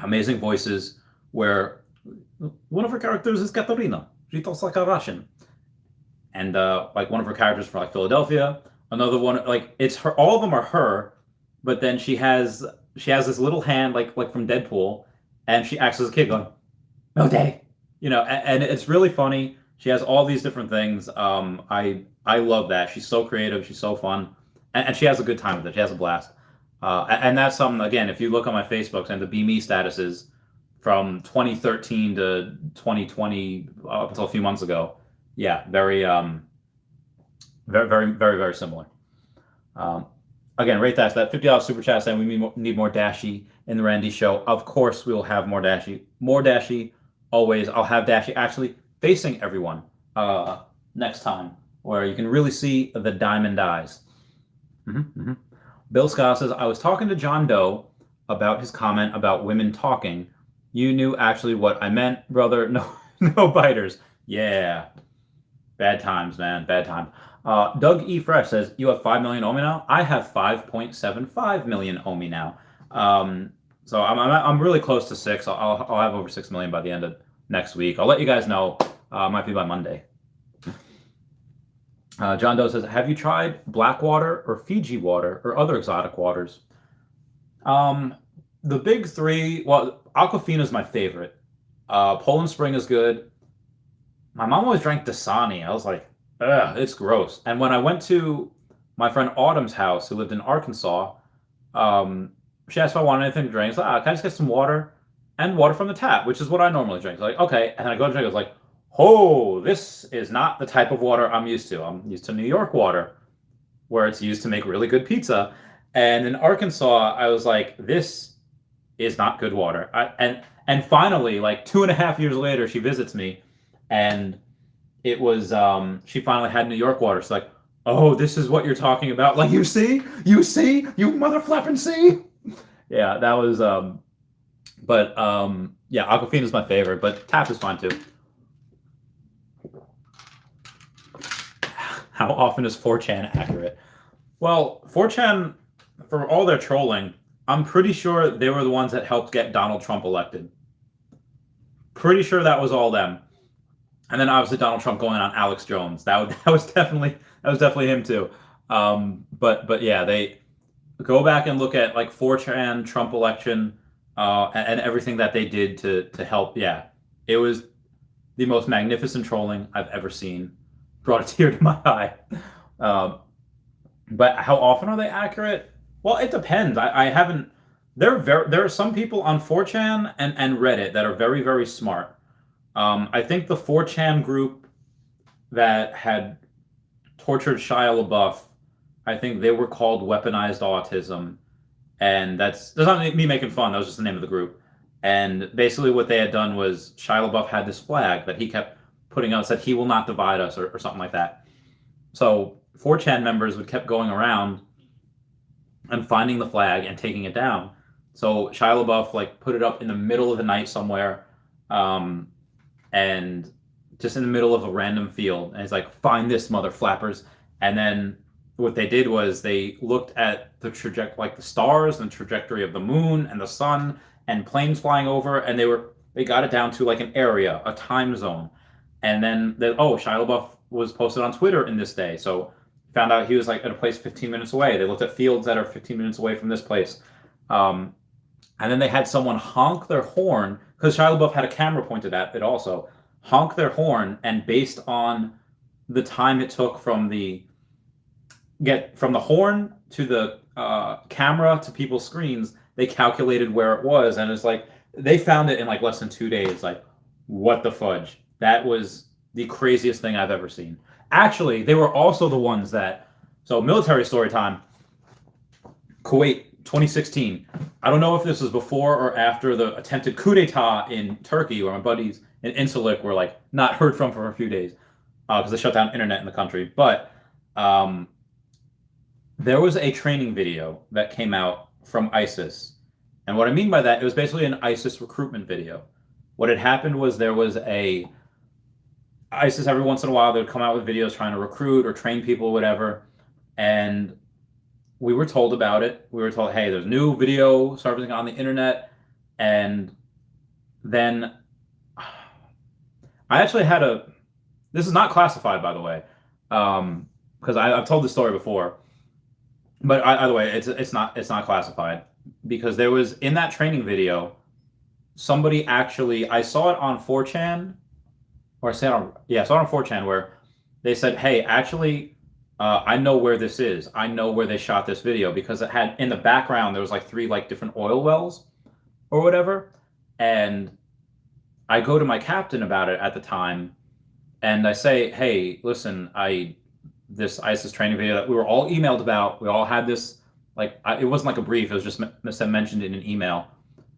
amazing voices, where one of her characters is Katarina. She talks like a Russian. And like one of her characters from like Philadelphia. Another one, like, it's her. All of them are her, but then she has this little hand like from Deadpool, and she acts as a kid going, "No day," and it's really funny. She has all these different things. I love that. She's so creative. She's so fun, and she has a good time with it. She has a blast. And that's something, again, if you look on my Facebook and the Be Me statuses from 2013 to 2020, up until a few months ago, yeah, very, very, very, very, very similar. Again, rate that $50 super chat saying we need more Dashie in the Randy show. Of course, we will have more Dashie. More Dashie, always. I'll have Dashie actually facing everyone next time, where you can really see the diamond eyes. Bill Scott says, I was talking to John Doe about his comment about women talking. You knew actually what I meant, brother. No biters. Yeah. Bad times, man. Bad time. Doug E. Fresh says, you have 5 million OMI now? I have 5.75 million OMI now. So I'm really close to 6. I'll have over 6 million by the end of next week. I'll let you guys know. Might be by Monday. John Doe says, have you tried Blackwater or Fiji water or other exotic waters? The big 3, well, Aquafina is my favorite. Poland Spring is good. My mom always drank Dasani. I was like, ugh, it's gross. And when I went to my friend Autumn's house, who lived in Arkansas, she asked if I wanted anything to drink. I was like, can I just get some water? And water from the tap, which is what I normally drink. Like, okay. And I go to drink. I was like, oh, this is not the type of water I'm used to. I'm used to New York water, where it's used to make really good pizza. And in Arkansas, I was like, this is not good water. And finally, like 2.5 years later, she visits me, and it was, she finally had New York water. She's like, oh, this is what you're talking about. Like, you see, you mother flapping see. Yeah, that was, yeah, Aquafina is my favorite, but tap is fine too. How often is 4chan accurate? Well, 4chan, for all their trolling, I'm pretty sure they were the ones that helped get Donald Trump elected. Pretty sure that was all them. And then obviously Donald Trump going on Alex Jones. That was definitely him too. But yeah, they go back and look at like 4chan Trump election and everything that they did to help. Yeah, it was the most magnificent trolling I've ever seen. Brought a tear to my eye. But how often are they accurate? Well, it depends. I haven't. There are some people on 4chan and Reddit that are very, very smart. I think the 4chan group that had tortured Shia LaBeouf, I think they were called Weaponized Autism, and that's not me making fun. That was just the name of the group. And basically, what they had done was Shia LaBeouf had this flag that he kept putting out, said he will not divide us, or something like that. So 4chan members would kept going around and finding the flag and taking it down. So Shia LaBeouf like put it up in the middle of the night somewhere, and just in the middle of a random field, and he's like, find this, mother flappers. And then what they did was they looked at the trajectory, like the stars and the trajectory of the moon and the sun and planes flying over, and they got it down to like an area, a time zone, and then Shia LaBeouf was posted on Twitter in this day, so found out he was like at a place 15 minutes away. They looked at fields that are 15 minutes away from this place, and then they had someone honk their horn because Shia LaBeouf had a camera pointed at it also, honk their horn, and based on the time it took from the horn to the camera to people's screens, they calculated where it was, and it's like they found it in like less than 2 days. Like, what the fudge? That was the craziest thing I've ever seen. Actually, they were also the ones that. So, military story time. Kuwait, 2016. I don't know if this was before or after the attempted coup d'état in Turkey, where my buddies in Incirlik were like not heard from for a few days because they shut down internet in the country. But there was a training video that came out from ISIS. And what I mean by that, it was basically an ISIS recruitment video. What had happened was there was ISIS every once in a while, they would come out with videos trying to recruit or train people, whatever. And we were told about it. We were told, hey, there's new video surfacing on the internet. And then I actually had this is not classified, by the way, because I've told this story before. But either way, it's not classified, because there was, in that training video, somebody actually, I saw it on 4chan, or I saw it on 4chan, where they said, hey, actually, I know where this is. I know where they shot this video, because it had, in the background, there was like 3 like different oil wells or whatever. And I go to my captain about it at the time, and I say, hey, listen, this ISIS training video that we were all emailed about, we all had this, like, it wasn't like a brief, it was just mentioned in an email.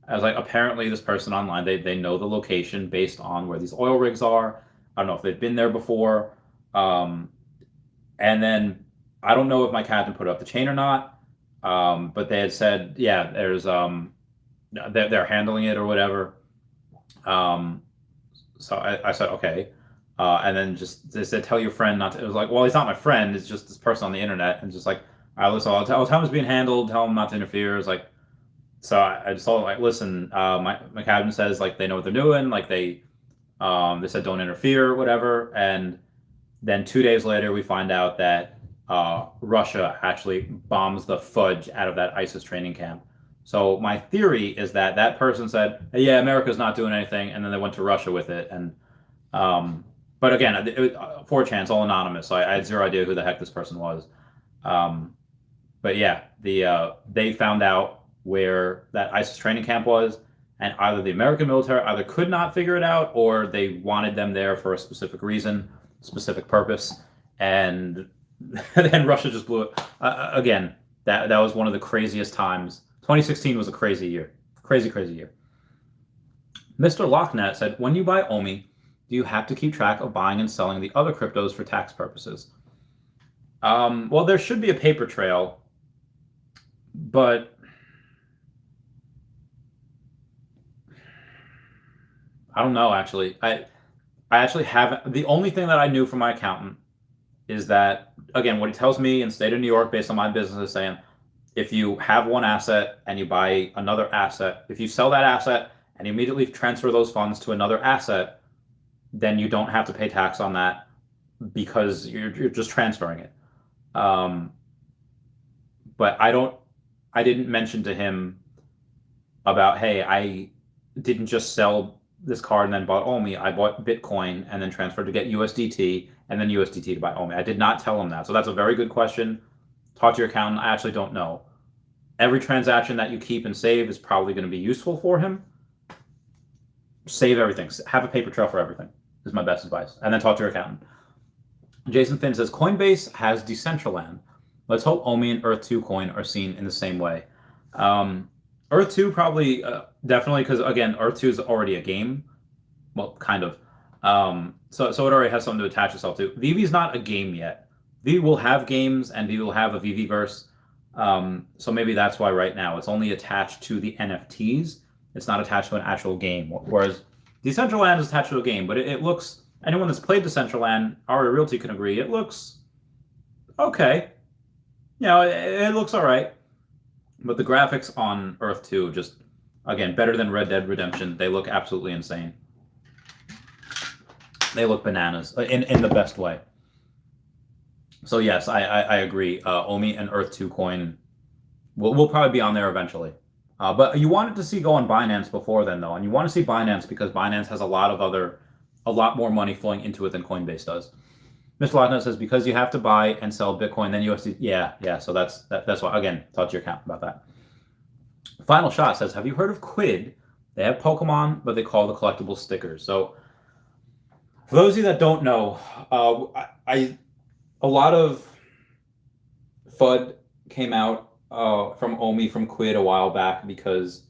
I was like, apparently this person online, they know the location based on where these oil rigs are. I don't know if they've been there before. And then I don't know if my captain put up the chain or not, but they had said, yeah, there's they're handling it or whatever. So I said, okay. And then they said, tell your friend not to. It was like, well, he's not my friend. It's just this person on the internet. And just like, all right, listen, I'll tell him it's being handled. Tell him not to interfere. It's like, so I just told him, like, listen, my captain says, like, they know what they're doing. Like, they said don't interfere, whatever. And then 2 days later, we find out that Russia actually bombs the fudge out of that ISIS training camp. So my theory is that that person said, hey, yeah, America's not doing anything. And then they went to Russia with it. And but again, 4chan, it's all anonymous, so I had zero idea who the heck this person was. But yeah, they found out where that ISIS training camp was, and either the American military either could not figure it out, or they wanted them there for a specific reason, specific purpose, and then Russia just blew it. Again, that was one of the craziest times. 2016 was a crazy year. Crazy year. Mr. Lochnet said, when you buy OMI, do you have to keep track of buying and selling the other cryptos for tax purposes? Well, there should be a paper trail, but I don't know, actually. I actually haven't. The only thing that I knew from my accountant is that, again, what he tells me in the state of New York based on my business is saying, if you have one asset and you buy another asset, if you sell that asset and you immediately transfer those funds to another asset, then you don't have to pay tax on that because you're just transferring it. But I didn't mention to him about, hey, I didn't just sell this card and then bought OMI. I bought Bitcoin and then transferred to get USDT and then USDT to buy OMI. I did not tell him that. So that's a very good question. Talk to your accountant. I actually don't know. Every transaction that you keep and save is probably going to be useful for him. Save everything. Have a paper trail for everything is my best advice. And then talk to your accountant. Jason Finn says, Coinbase has Decentraland. Let's hope OMI and Earth-2 coin are seen in the same way. Earth-2 probably, definitely, because, again, Earth-2 is already a game. Well, kind of. So it already has something to attach itself to. VeVe is not a game yet. VeVe will have games, and VeVe will have a VeVeverse. So maybe that's why right now it's only attached to the NFTs. It's not attached to an actual game. Whereas Decentraland is attached to a game, but it looks, anyone that's played Decentraland, Aria Realty can agree, it looks okay. it looks all right, but the graphics on Earth 2 just, again, better than Red Dead Redemption. They look absolutely insane. They look bananas in the best way. So yes, I agree. OMI and Earth 2 coin will probably be on there eventually. But you wanted to see go on Binance before then, though, and you want to see Binance because Binance has a lot more money flowing into it than Coinbase does. Mr. Locknut says because you have to buy and sell Bitcoin, then USD. Yeah. So that's why. Again, talk to your account about that. Final Shot says, have you heard of Quid? They have Pokemon, but they call the collectible stickers. So for those of you that don't know, a lot of FUD came out from OMI, from Quid a while back because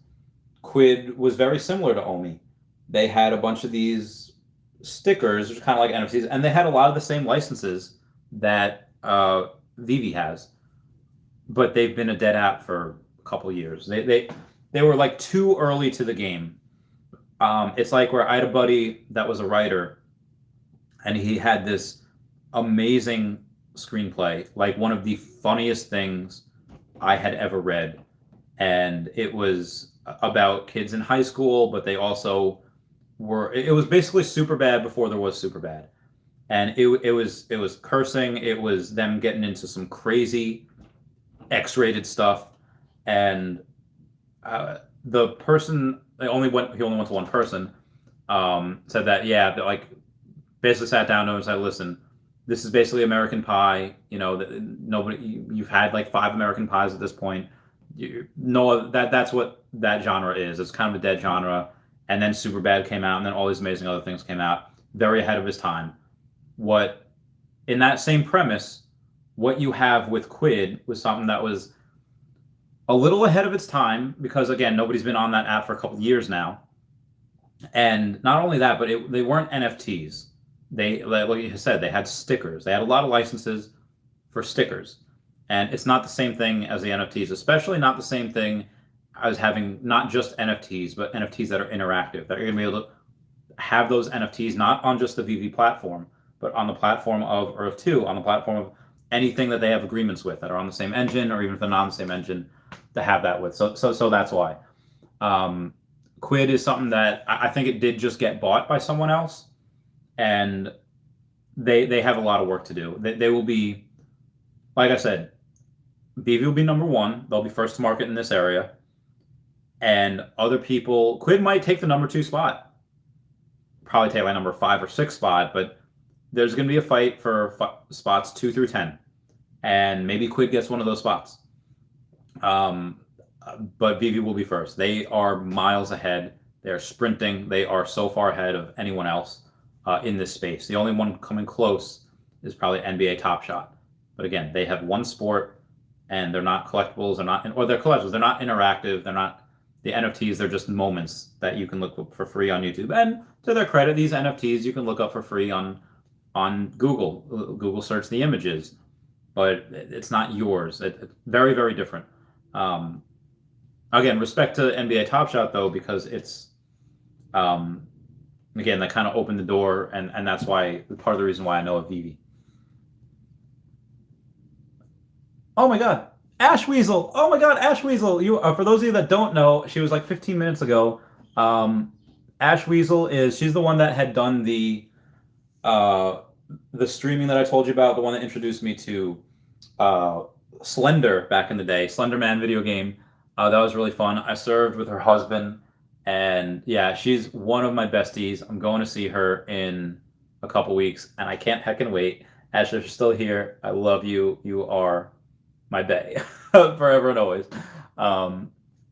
Quid was very similar to OMI. They had a bunch of these stickers, which are kind of like NFTs, and they had a lot of the same licenses that Vivi has, but they've been a dead app for a couple years. They were like too early to the game. It's like where I had a buddy that was a writer, and he had this amazing screenplay, like one of the funniest things I had ever read, and it was about kids in high school, but they also it was basically Superbad before there was Superbad, and it was cursing, it was them getting into some crazy X-rated stuff, and the person he only went to one person, said that like basically sat down and said, listen, this is basically American Pie. You've had like 5 American Pies at this point. That's what that genre is. It's kind of a dead genre. And then Superbad came out, and then all these amazing other things came out. Very ahead of his time. In that same premise, what you have with Quid was something that was a little ahead of its time because, again, nobody's been on that app for a couple of years now. And not only that, but they weren't NFTs. They, like you said, they had stickers. They had a lot of licenses for stickers. And it's not the same thing as the NFTs, especially not the same thing as having not just NFTs, but NFTs that are interactive, that are going to be able to have those NFTs not on just the VV platform, but on the platform of Earth 2, on the platform of anything that they have agreements with that are on the same engine, or even if they're not on the same engine, to have that with. So that's why. Quid is something that I think it did just get bought by someone else, and they have a lot of work to do. They will be, like I said, VV will be number 1. They'll be first to market in this area. And other people, Quid might take the number 2 spot. Probably take like number 5 or 6 spot, but there's going to be a fight for spots 2 through 10. And maybe Quid gets one of those spots. But VV will be first. They are miles ahead. They're sprinting. They are so far ahead of anyone else in this space. The only one coming close is probably NBA Top Shot. But again, they have one sport, and they're not collectibles. They're collectibles. They're not interactive. They're not the NFTs. They're just moments that you can look up for free on YouTube. And to their credit, these NFTs you can look up for free on Google. Google search the images, but it's not yours. It's very, very different. Again, respect to NBA Top Shot though, because it's again, that kind of opened the door, and that's why part of the reason why I know of Vivi. Oh my God, Ash Weasel! Oh my God, Ash Weasel! You for those of you that don't know, she was like 15 minutes ago. Ash Weasel she's the one that had done the streaming that I told you about, the one that introduced me to Slender back in the day, Slender Man video game. That was really fun. I served with her husband, and yeah, she's one of my besties. I'm going to see her in a couple weeks, and I can't heckin' wait. Ash, if you're still here, I love you. You are my bae forever and always.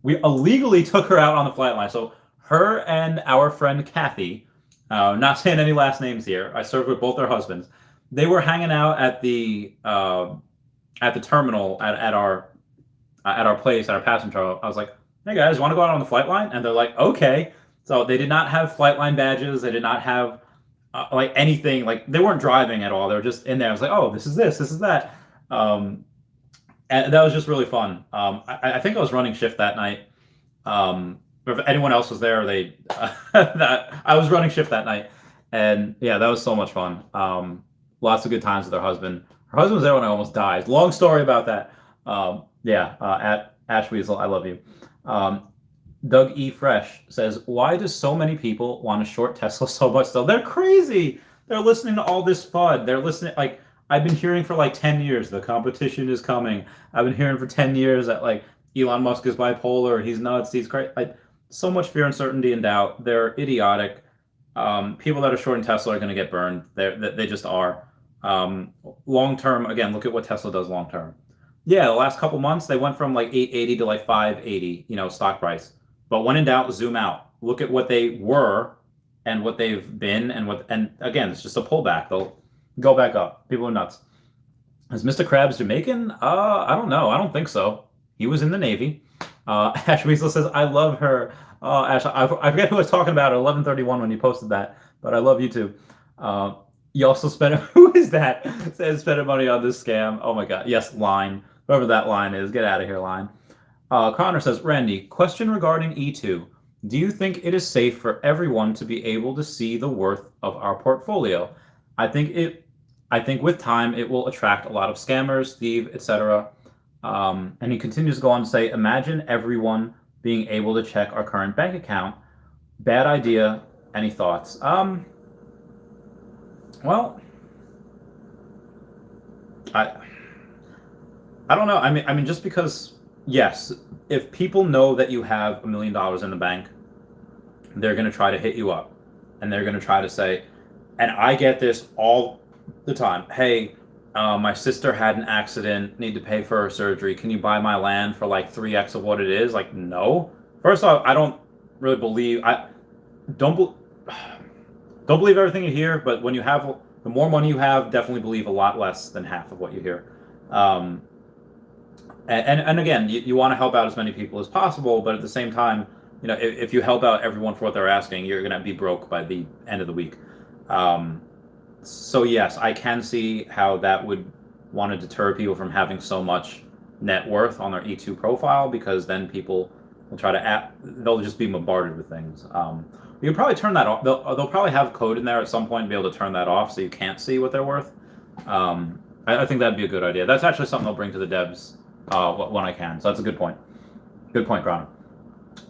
We illegally took her out on the flight line. So her and our friend Kathy, not saying any last names here, I served with both their husbands. They were hanging out at the terminal at our place, at our passenger. I was like, hey guys, want to go out on the flight line? And they're like, okay. So they did not have flight line badges. They did not have like anything. Like they weren't driving at all. They were just in there. I was like, oh, this is that. And that was just really fun. I think I was running shift that night. If anyone else was there, that I was running shift that night. And yeah, that was so much fun. Lots of good times with her husband. Her husband was there when I almost died. Long story about that. Yeah, at Ash Weasel, I love you. Um, Doug E. Fresh says, why do so many people want to short Tesla so much though? They're crazy. They're listening to all this FUD. They're listening, like, I've been hearing for like 10 years, the competition is coming. I've been hearing for 10 years that like Elon Musk is bipolar, he's nuts, he's crazy. Like, so much fear, uncertainty, and doubt. They're idiotic. People that are shorting Tesla are going to get burned. They just are. Long term, again, look at what Tesla does long term. Yeah, the last couple months they went from like 880 to like 580, stock price. But when in doubt, zoom out. Look at what they were and what they've been, and again, it's just a pullback. They'll go back up. People are nuts. Is Mr. Krabs Jamaican? I don't know. I don't think so. He was in the Navy. Ash Weasel says, I love her. Ash, I forget who I was talking about at 11:31 when you posted that, but I love you too. You also spent, who is that? Says spending money on this scam. Oh my God. Yes, Line. Whoever that Line is, get out of here, Line. Connor says, Randy, question regarding E2. Do you think it is safe for everyone to be able to see the worth of our portfolio? I think with time it will attract a lot of scammers, thieves, etc. And he continues to go on to say, imagine everyone being able to check our current bank account. Bad idea. Any thoughts? Well, I don't know. I mean, just because, yes, if people know that you have $1 million in the bank, they're going to try to hit you up, and they're going to try to say, and I get this all the time. Hey, my sister had an accident, need to pay for her surgery. Can you buy my land for like 3x of what it is? Like, no. First off, I don't really believe. Don't don't believe everything you hear, but when you have the more money you have, definitely believe a lot less than half of what you hear. And again, you want to help out as many people as possible, but at the same time, if you help out everyone for what they're asking, you're going to be broke by the end of the week. So yes, I can see how that would want to deter people from having so much net worth on their E2 profile, because then people will try to they'll just be bombarded with things. You can probably turn that off. They'll probably have code in there at some point to be able to turn that off so you can't see what they're worth. I think that'd be a good idea. That's actually something I'll bring to the devs when I can. So that's a good point. Good point, Grana.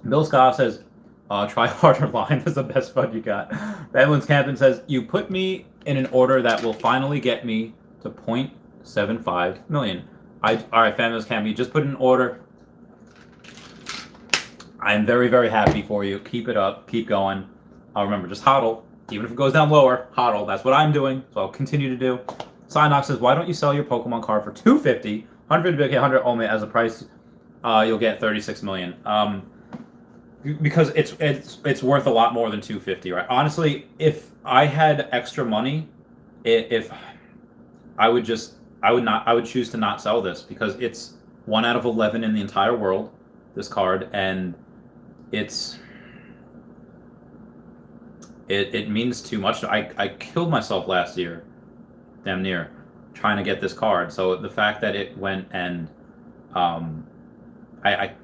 Bill Scott says, try harder line is the best fun you got. Badlands Campton says, you put me in an order that will finally get me to 0.75 million. All right, Badlands Campton, you just put in an order. I am very, very happy for you. Keep it up. Keep going. Remember, just hodl. Even if it goes down lower, hodl. That's what I'm doing, so I'll continue to do. Synox says, why don't you sell your Pokemon card for $250, 100 OMI as a price? You'll get 36 million. Because it's worth a lot more than 250, right? Honestly, if I had extra money, if I would choose to not sell this, because it's 1 out of 11 in the entire world, this card, and it means too much. I killed myself last year, damn near, trying to get this card. So the fact that it went and I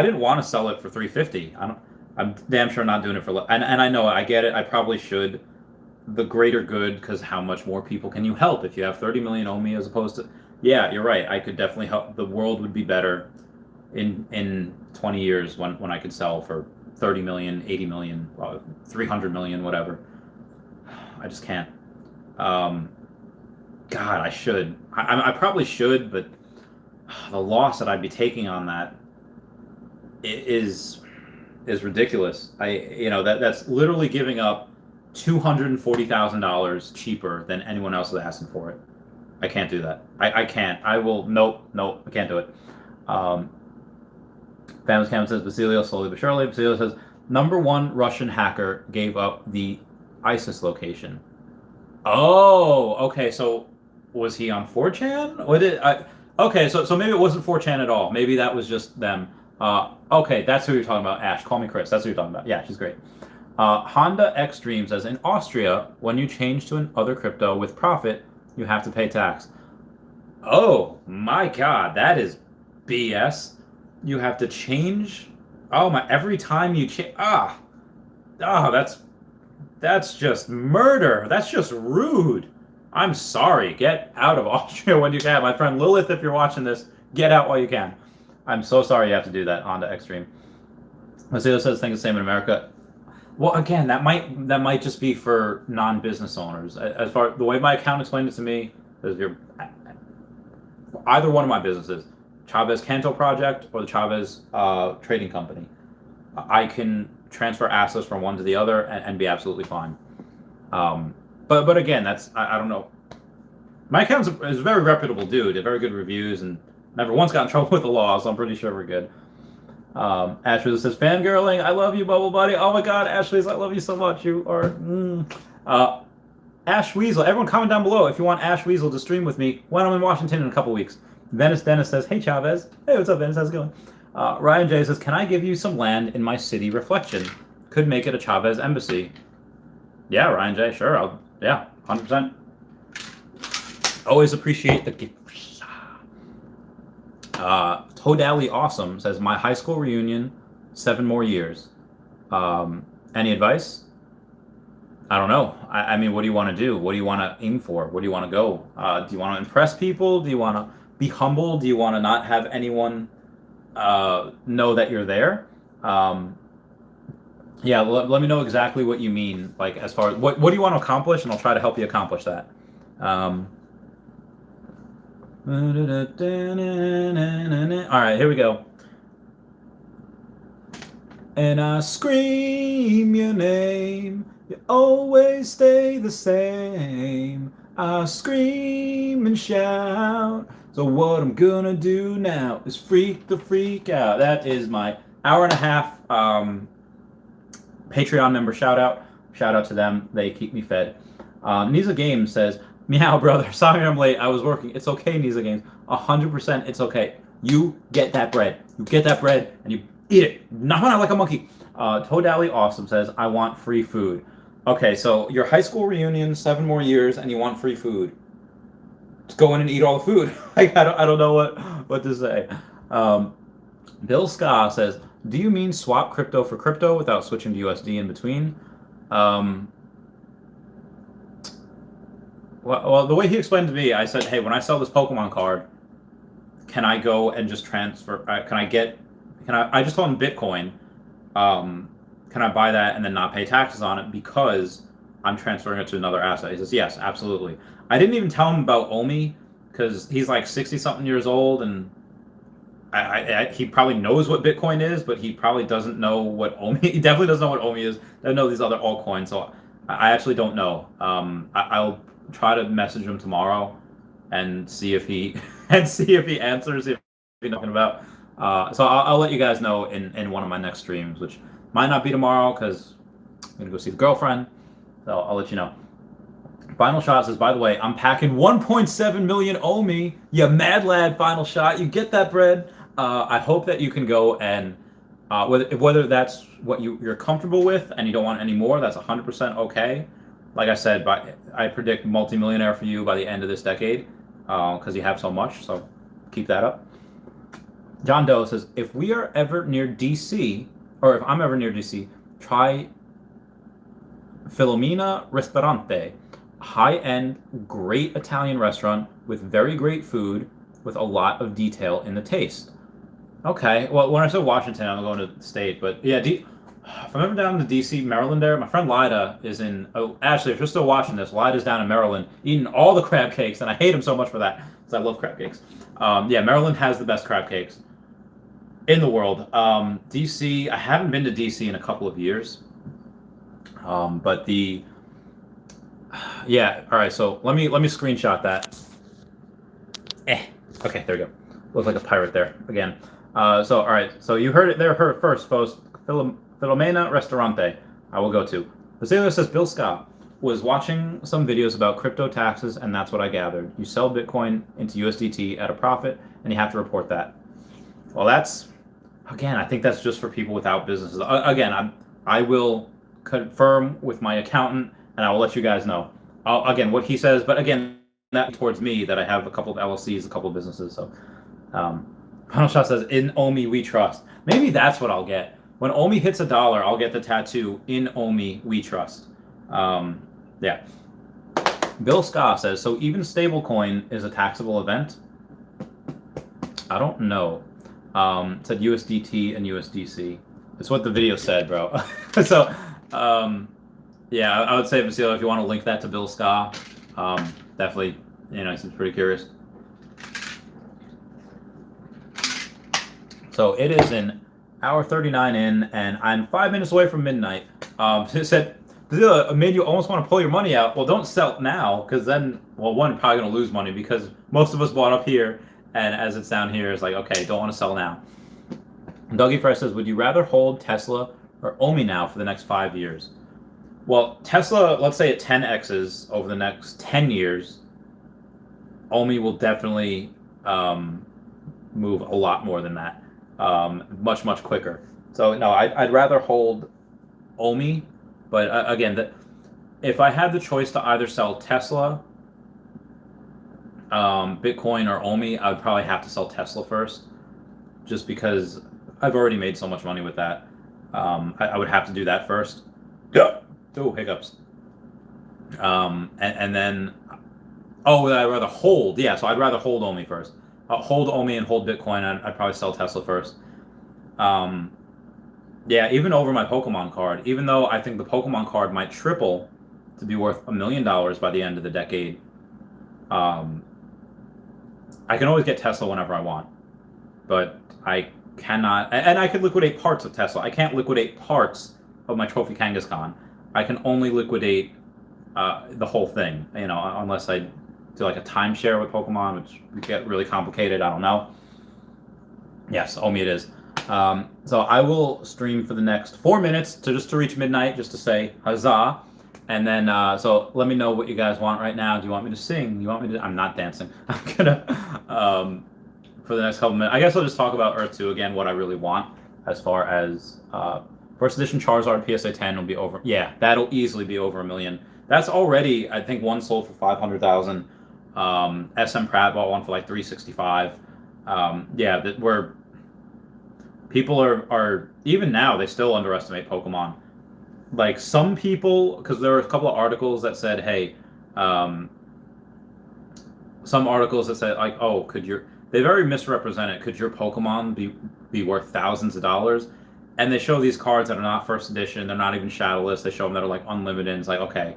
didn't want to sell it for 350. I'm damn sure not doing it for and I know, I get it. I probably should. The greater good, because how much more people can you help if you have 30 million OMI as opposed to, yeah, you're right. I could definitely help. The world would be better in 20 years when I could sell for 30 million, 80 million, 300 million, whatever. I just can't. God, I should. I probably should, but the loss that I'd be taking on that is ridiculous. That's literally giving up $240,000 cheaper than anyone else is asking for it. I can't do that. I can't. I will. Nope. I can't do it. Famous Cam says, Basilio, slowly but surely. Basilio says, #1 Russian hacker gave up the ISIS location. Oh, okay. So was he on 4chan? Okay, so maybe it wasn't 4chan at all. Maybe that was just them. Okay, that's who you're talking about. Ash, call me Chris. That's who you're talking about. Yeah, she's great. Honda X Dream says, in Austria, when you change to another crypto with profit, you have to pay tax. Oh my God, that is BS. You have to change. Oh my! Every time you change. That's just murder. That's just rude. I'm sorry. Get out of Austria when you can. My friend Lilith, if you're watching this, get out while you can. I'm so sorry you have to do that. On to Extreme. Marcelo says think the same in America. Well, again, that might just be for non-business owners. As far the way my account explained it to me, is you're either one of my businesses, Chavez Canto Project or the Chavez Trading Company, I can transfer assets from one to the other and be absolutely fine. But again, that's I don't know. My account is a very reputable dude, very good reviews, and never once got in trouble with the law, so I'm pretty sure we're good. Ashley says, fangirling, I love you, Bubble Buddy. Oh my god, Ashley, I love you so much. You are... Ash Weasel, everyone comment down below if you want Ash Weasel to stream with me when I'm in Washington in a couple weeks. Venice Dennis says, hey Chavez. Hey, what's up, Venice? How's it going? Ryan J says, can I give you some land in my city reflection? Could make it a Chavez embassy. Yeah, Ryan J, sure. Yeah, 100%. Always appreciate the gifts. Todally Awesome says, my high school reunion, 7 more years. Any advice? I don't know. I mean, what do you want to do? What do you want to aim for? Where do you want to go? Do you want to impress people? Do you want to be humble? Do you want to not have anyone know that you're there? Yeah, let me know exactly what you mean. Like, as far as what do you want to accomplish, and I'll try to help you accomplish that. All right, here we go. And I scream your name. You always stay the same. I scream and shout. So what I'm gonna do now is freak the freak out. That is my hour and a half Patreon member shout out. Shout out to them. They keep me fed. Niza Games says, meow, brother. Sorry I'm late. I was working. It's okay, Niza Games. 100% it's okay. You get that bread. You get that bread and you eat it. Not like a monkey. Todally Awesome says, I want free food. Okay, so your high school reunion, 7 more years, and you want free food. Just go in and eat all the food. I don't know what to say. Bill Ska says, do you mean swap crypto for crypto without switching to USD in between? Well, the way he explained to me, I said, hey, when I sell this Pokemon card, can I go and just transfer? I just told him Bitcoin. Can I buy that and then not pay taxes on it because I'm transferring it to another asset? He says, yes, absolutely. I didn't even tell him about OMI because he's like 60-something years old, and he probably knows what Bitcoin is, but he probably doesn't know what OMI. He definitely doesn't know what OMI is. Doesn't know these other altcoins. So I actually don't know. I'll try to message him tomorrow and see if he answers if he's talking about. So I'll let you guys know in one of my next streams, which might not be tomorrow because I'm gonna go see the girlfriend. So I'll let you know. Final Shot says, by the way, I'm packing 1.7 million OMI. You mad lad, Final Shot. You get that bread. I hope that you can go and whether that's what you're comfortable with and you don't want any more, that's 100% okay. Like I said, I predict multimillionaire for you by the end of this decade because you have so much. So keep that up. John Doe says, if we are ever near DC, or if I'm ever near DC, try Filomena Ristorante, high-end, great Italian restaurant with very great food with a lot of detail in the taste. Okay, well, when I said Washington, I'm going to the state, but yeah, if I'm ever down to DC, Maryland there, my friend Lida is in, actually, if you're still watching this, Lida's down in Maryland eating all the crab cakes, and I hate him so much for that, because I love crab cakes. Yeah, Maryland has the best crab cakes in the world. DC, I haven't been to DC in a couple of years, but yeah, all right, so let me screenshot that. Okay, there we go. Looks like a pirate there again. So all right, so you heard it there first, folks. Filomena Ristorante, I will go to. The sailor says Bill Scott was watching some videos about crypto taxes, and that's what I gathered. You sell Bitcoin into USDT at a profit, and you have to report that. Well, that's, again, I think that's just for people without businesses. Again, I will confirm with my accountant, and I will let you guys know. Again, what he says, but again, that towards me that I have a couple of LLCs, a couple of businesses. So, Final Shot says, in OMI we trust. Maybe that's what I'll get. When OMI hits $1, I'll get the tattoo, in OMI we trust. Yeah. Bill Scott says, so even stablecoin is a taxable event? I don't know. It said USDT and USDC. It's what the video said, bro. So, yeah, I would say, Vasile, if you want to link that to Bill Scott, definitely, he seems pretty curious. So it is an hour 39 in, and I'm 5 minutes away from midnight. It said, it made you almost want to pull your money out. Well, don't sell now, because then, well, one, you're probably going to lose money, because most of us bought up here, and as it's down here, it's like, okay, don't want to sell now. Dougie Fresh says, would you rather hold Tesla or OMI now for the next 5 years? Well, Tesla, let's say it 10x's over the next 10 years, OMI will definitely move a lot more than that, much, much quicker. So, no, I'd rather hold OMI, but again, if I had the choice to either sell Tesla, Bitcoin, or OMI, I would probably have to sell Tesla first, just because I've already made so much money with that. I would have to do that first. Yeah. Oh, hiccups. And then, I'd rather hold. Yeah, so I'd rather hold OMI first. Hold OMI and hold Bitcoin. I'd probably sell Tesla first. Yeah, even over my Pokemon card. Even though I think the Pokemon card might triple to be worth $1 million by the end of the decade, I can always get Tesla whenever I want. But I cannot, and I could liquidate parts of Tesla. I can't liquidate parts of my Trophy Kangaskhan. I can only liquidate the whole thing, unless I do like a timeshare with Pokemon, which would get really complicated. I don't know. Yes, OMI it is. So I will stream for the next 4 minutes to reach midnight, just to say huzzah. And then, so let me know what you guys want right now. Do you want me to sing? You want me to? I'm not dancing. I'm gonna, for the next couple minutes, I guess I'll just talk about Earth 2 again, what I really want as far as first edition Charizard PSA 10 will be over. Yeah, that'll easily be over $1 million. That's already, I think, one sold for 500,000. SM Pratt bought one for like 365. Yeah, that where people are even now, they still underestimate Pokemon. Like some people, because there were a couple of articles that said, hey, some articles that said like, oh, they very misrepresented, could your Pokemon be worth thousands of dollars? And they show these cards that are not first edition, they're not even shadowless, they show them that are like unlimited, and it's like, okay,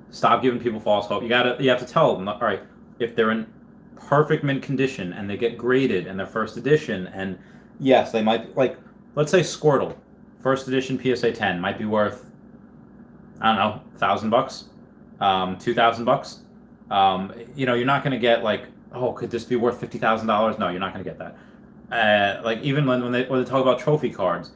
stop giving people false hope. You have to tell them, all right, if they're in perfect mint condition and they get graded and they're first edition, and yes, they might, like, let's say Squirtle, first edition PSA 10 might be worth, I don't know, $1,000, $2,000. You're not going to get like, oh, could this be worth $50,000? No, you're not going to get that. Like even when they talk about trophy cards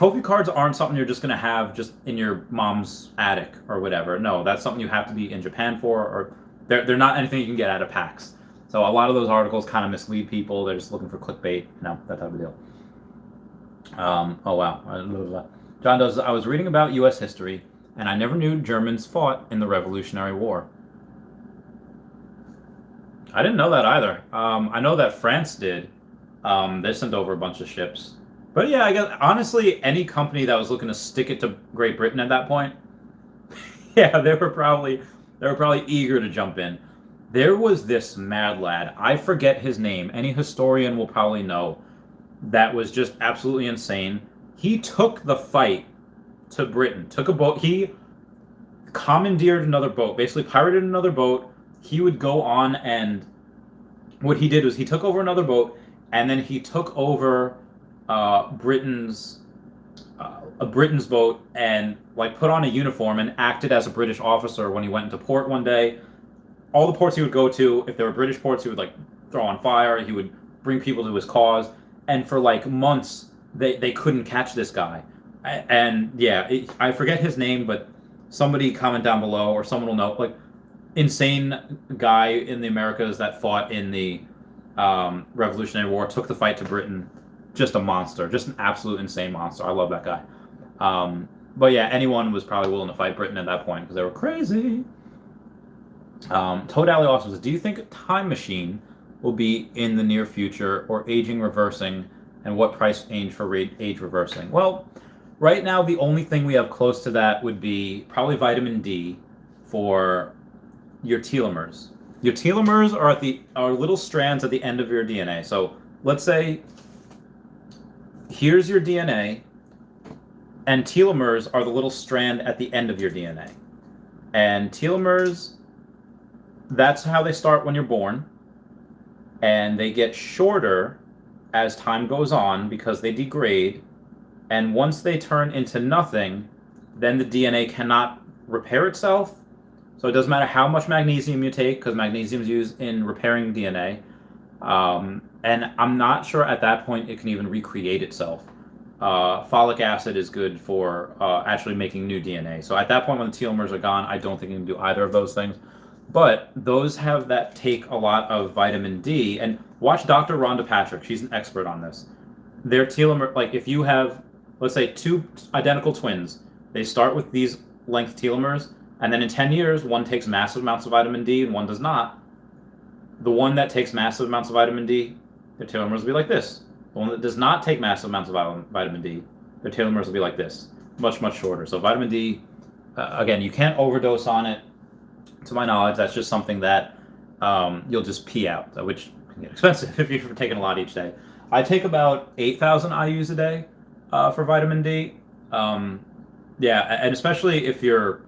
aren't something you're just going to have just in your mom's attic or whatever. No, that's something you have to be in Japan for, or they're not anything you can get out of packs. So a lot of those articles kind of mislead people. They're just looking for clickbait, that type of deal. Oh wow. John does, I was reading about U.S. history, and I never knew Germans fought in the Revolutionary War. I didn't know that either. I know that France did. They sent over a bunch of ships. But yeah, I guess honestly, any company that was looking to stick it to Great Britain at that point, yeah, they were probably eager to jump in. There was this mad lad, I forget his name, any historian will probably know, that was just absolutely insane. He took the fight to Britain, took a boat, he commandeered another boat, basically pirated another boat. He would go on, and what he did was he took over another boat, and then he took over Britain's boat, and like put on a uniform and acted as a British officer when he went into port one day. All the ports he would go to, if there were British ports, he would like throw on fire. He would bring people to his cause, and for like months they couldn't catch this guy. And yeah, I forget his name, but somebody comment down below, or someone will know. Like, insane guy in the Americas that fought in the Revolutionary War, took the fight to Britain. Just a monster, just an absolute insane monster. I love that guy. But yeah, anyone was probably willing to fight Britain at that point because they were crazy. Toad Alley also says, do you think a time machine will be in the near future, or aging reversing, and what price range for age reversing? Well, right now the only thing we have close to that would be probably vitamin D for your telomeres. Your telomeres are little strands at the end of your DNA. So let's say here's your DNA, and telomeres are the little strand at the end of your DNA. And telomeres, that's how they start when you're born, and they get shorter as time goes on because they degrade. And once they turn into nothing, then the DNA cannot repair itself. So it doesn't matter how much magnesium you take, because magnesium is used in repairing DNA. And I'm not sure at that point it can even recreate itself. Folic acid is good for actually making new DNA. So at that point, when the telomeres are gone, I don't think you can do either of those things. But those have that take a lot of vitamin D. And watch Dr. Rhonda Patrick. She's an expert on this. Their telomere, like if you have, let's say, two identical twins, they start with these length telomeres, and then in 10 years, one takes massive amounts of vitamin D and one does not. The one that takes massive amounts of vitamin D, their telomeres will be like this. The one that does not take massive amounts of vitamin D, their telomeres will be like this, much, much shorter. So vitamin D, again, you can't overdose on it. To my knowledge, that's just something that you'll just pee out, which can get expensive if you're taking a lot each day. I take about 8,000 IUs a day for vitamin D. Yeah, and especially if you're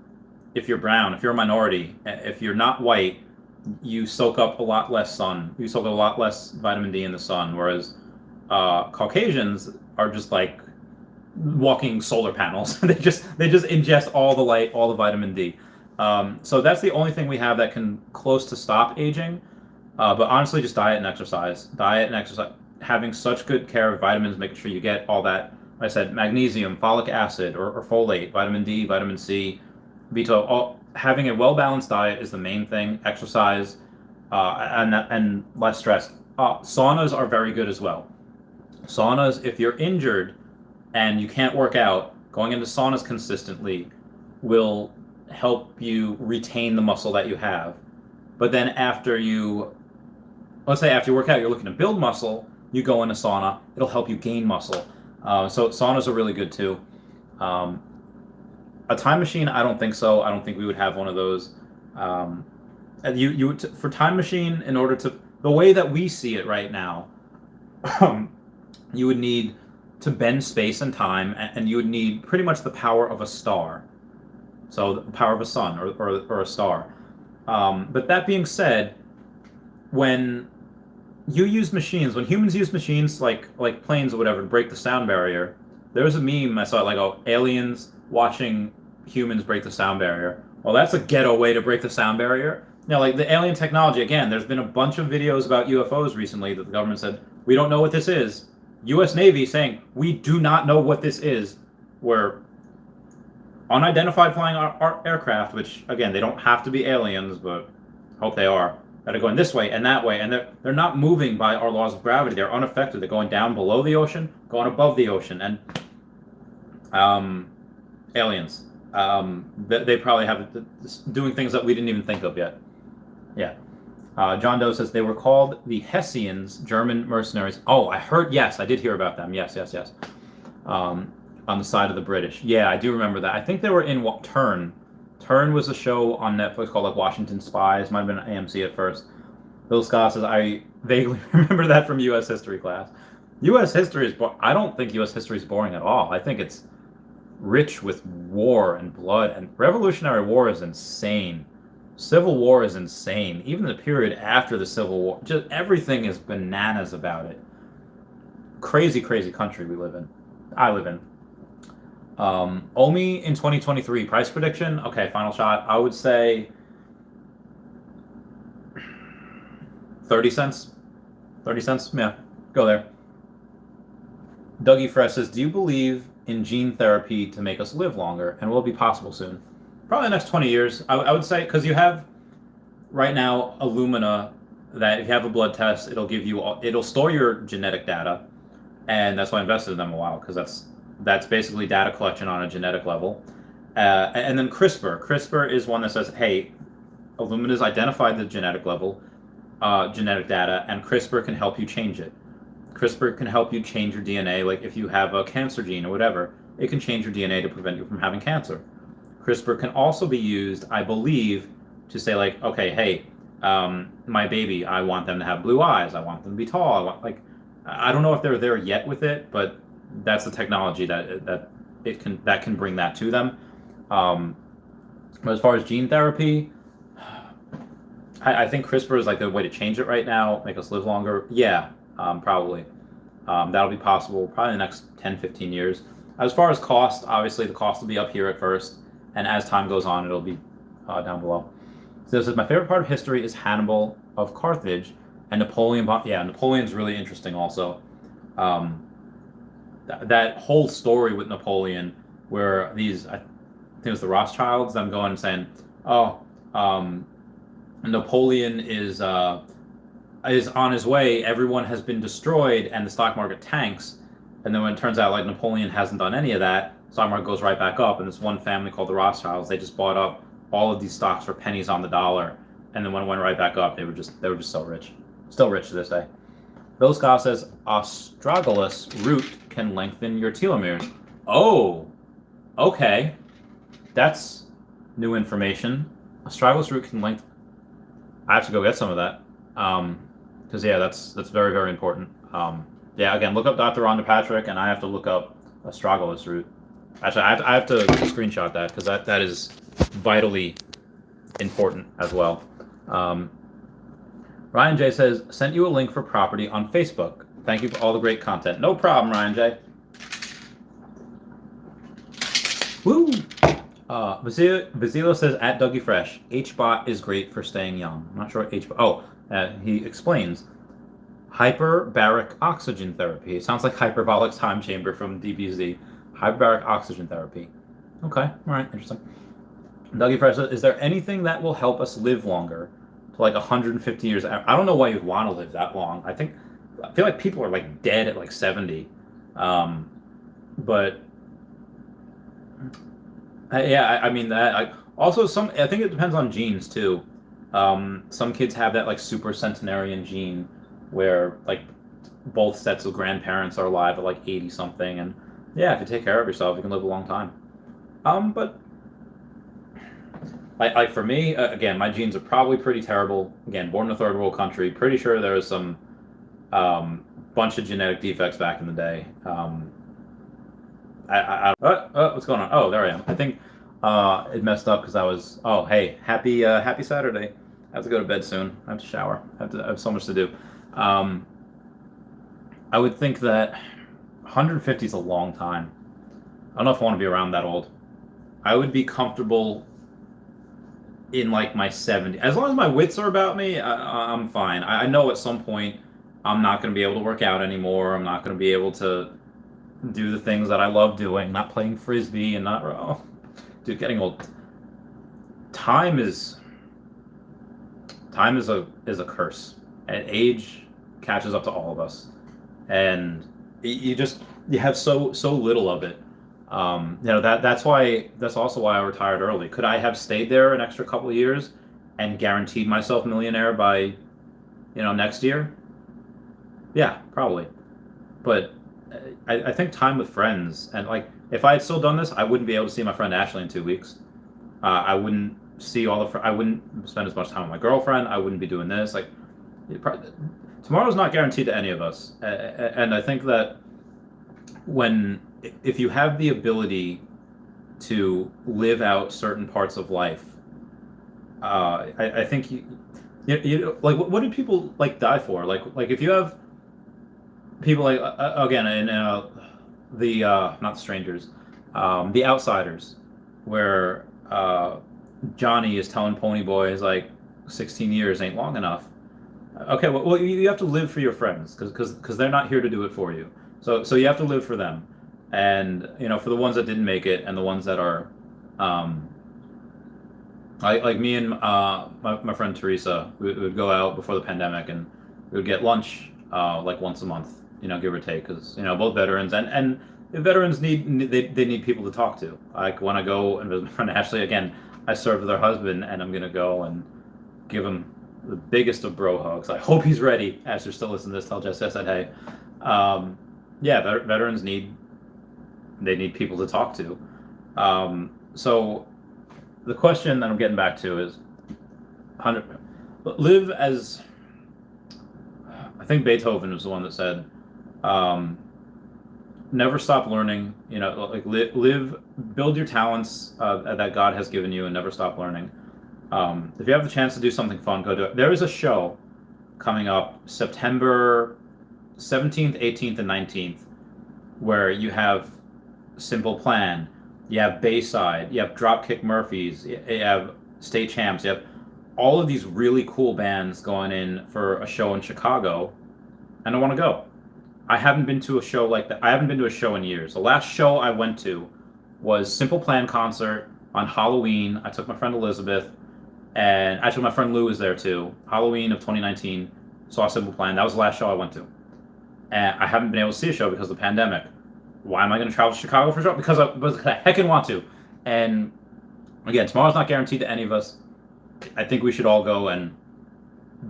brown, if you're a minority, if you're not white, you soak up a lot less sun. You soak up a lot less vitamin D in the sun, whereas Caucasians are just like walking solar panels. they just ingest all the light, all the vitamin D. So that's the only thing we have that can close to stop aging. But honestly, just diet and exercise. Diet and exercise. Having such good care of vitamins, making sure you get all that, like I said, magnesium, folic acid, or folate, vitamin D, vitamin C, B12. Having a well-balanced diet is the main thing. Exercise, and less stress. Saunas are very good as well. Saunas, if you're injured and you can't work out, going into saunas consistently will help you retain the muscle that you have. But then let's say after you work out, you're looking to build muscle, you go in a sauna, it'll help you gain muscle. So saunas are really good too. A time machine, I don't think so. I don't think we would have one of those. You would, for time machine, in order to, the way that we see it right now, you would need to bend space and time, and you would need pretty much the power of a star. So the power of a sun or a star. But that being said, when you use machines, when humans use machines like planes or whatever to break the sound barrier, there was a meme I saw like, oh, aliens watching humans break the sound barrier. Well, that's a ghetto way to break the sound barrier. Now, like the alien technology, again, there's been a bunch of videos about UFOs recently that the government said, we don't know what this is. U.S. Navy saying, we do not know what this is. Where unidentified flying aircraft, which, again, they don't have to be aliens, but hope they are, that are going this way and that way, and they're not moving by our laws of gravity. They're unaffected. They're going down below the ocean, going above the ocean, and aliens. They probably have doing things that we didn't even think of yet. Yeah. John Doe says they were called the Hessians, German mercenaries. Oh, I heard. Yes, I did hear about them. Yes. On the side of the British. Yeah, I do remember that. I think they were in Turn. Turn was a show on Netflix called like Washington Spies. Might have been AMC at first. Bill Scott says, I vaguely remember that from U.S. history class. U.S. history is I don't think U.S. history is boring at all. I think it's rich with war and blood, and Revolutionary War is insane. Civil War is insane. Even the period after the Civil War, just everything is bananas about it. Crazy, crazy country we live in. I live in. OMI in 2023, price prediction. Okay, final shot. I would say 30 cents. 30 cents? Yeah, go there. Dougie Fresh says, do you believe in gene therapy to make us live longer? And will it be possible soon? Probably the next 20 years. I would say, because you have right now Illumina that if you have a blood test, it'll store your genetic data. And that's why I invested in them a while, because that's basically data collection on a genetic level. And then CRISPR. CRISPR is one that says, hey, Illumina's identified the genetic level, genetic data, and CRISPR can help you change it. CRISPR can help you change your DNA, like if you have a cancer gene or whatever, it can change your DNA to prevent you from having cancer. CRISPR can also be used, I believe, to say like, okay, hey, my baby, I want them to have blue eyes. I want them to be tall. I don't know if they're there yet with it, but that's the technology that can bring that to them. But as far as gene therapy, I think CRISPR is like the way to change it right now, make us live longer. Yeah, probably. That'll be possible probably in the next 10, 15 years. As far as cost, obviously the cost will be up here at first, and as time goes on, it'll be down below. So this is my favorite part of history is Hannibal of Carthage and Napoleon. Yeah, Napoleon's really interesting also. That whole story with Napoleon, where these, I think it was the Rothschilds, them going and saying, oh, Napoleon is on his way. Everyone has been destroyed, and the stock market tanks. And then when it turns out like Napoleon hasn't done any of that, stock market goes right back up. And this one family called the Rothschilds, they just bought up all of these stocks for pennies on the dollar. And then when it went right back up, they were just so rich, still rich to this day. Bill Scott says astragalus root can lengthen your telomeres. Oh, okay, that's new information. Astragalus root can lengthen. I have to go get some of that. Because yeah, that's very, very important. Yeah, again, look up Dr. Rhonda Patrick, and I have to look up astragalus root. Actually, I have to screenshot that because that is vitally important as well. Ryan J says, sent you a link for property on Facebook. Thank you for all the great content. No problem, Ryan J. Woo! Vazilo says, at Dougie Fresh, HBOT is great for staying young. I'm not sure what HBOT... Oh, he explains. Hyperbaric oxygen therapy. It sounds like hyperbolic time chamber from DBZ. Hyperbaric oxygen therapy. Okay, all right, interesting. Dougie Fresh says, is there anything that will help us live longer to like 150 years? I don't know why you'd want to live that long. I feel like people are like dead at like 70. But yeah, I mean that. Also, I think it depends on genes too. Some kids have that like super centenarian gene where like both sets of grandparents are alive at like 80 something, and yeah, if you take care of yourself, you can live a long time. But like for me, again, my genes are probably pretty terrible. Again, born in a third world country, pretty sure there was some bunch of genetic defects back in the day. What's going on? Oh, there I am. I think it messed up because I was. Oh, hey, happy Saturday. I have to go to bed soon. I have to shower. I have so much to do. I would think that 150 is a long time. I don't know if I want to be around that old. I would be comfortable in like my 70s. As long as my wits are about me, I'm fine. I know at some point I'm not going to be able to work out anymore. I'm not going to be able to do the things that I love doing, not playing frisbee and not... Oh, dude, getting old. Time is a curse. And age catches up to all of us. And you have so little of it. That's also why I retired early. Could I have stayed there an extra couple of years and guaranteed myself millionaire by, next year? Yeah, probably. But I think time with friends, and like if I had still done this, I wouldn't be able to see my friend Ashley in 2 weeks. I wouldn't see I wouldn't spend as much time with my girlfriend. I wouldn't be doing this. Like, tomorrow's not guaranteed to any of us, and I think that if you have the ability to live out certain parts of life, I think you like what do people like die for? Like if you have people like again in the not the strangers, the Outsiders, where Johnny is telling Ponyboy is like 16 years ain't long enough. Okay, well you have to live for your friends because they're not here to do it for you. So you have to live for them, and for the ones that didn't make it and the ones that are, like me and my friend Teresa, we would go out before the pandemic and we would get lunch like once a month, give or take, because both veterans and veterans they need people to talk to. Like when I go and visit my friend Ashley again, I served with her husband, and I'm gonna go and give him the biggest of bro hugs. I hope he's ready. As you're still listening to this, tell Jess I said hey. Yeah, veterans need people to talk to. So the question that I'm getting back to is, Live as, I think Beethoven was the one that said, um, never stop learning. Like live, build your talents that God has given you, and never stop learning. If you have the chance to do something fun, go do it. There is a show coming up September 17th, 18th, and 19th, where you have Simple Plan, you have Bayside, you have Dropkick Murphys, you have State Champs, you have all of these really cool bands going in for a show in Chicago, and I want to go. I haven't been to a show like that. I haven't been to a show in years. The last show I went to was Simple Plan concert on Halloween. I took my friend Elizabeth, and actually my friend Lou was there too. Halloween of 2019, saw Simple Plan. That was the last show I went to. And I haven't been able to see a show because of the pandemic. Why am I going to travel to Chicago for a show? Because I heckin' want to. And again, tomorrow's not guaranteed to any of us. I think we should all go and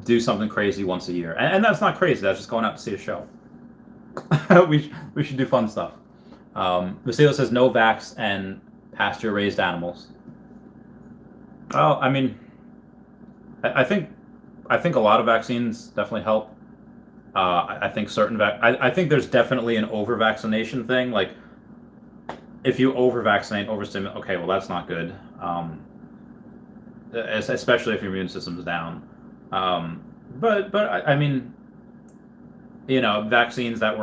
do something crazy once a year. And that's not crazy. That's just going out to see a show. we should do fun stuff. Vasilo says no vax and pasture-raised animals. Well, I mean, I think a lot of vaccines definitely help. I think I think there's definitely an over-vaccination thing. Like, if you over-vaccinate, overstimulate, okay, well, that's not good. Especially if your immune system's down. But I mean, vaccines that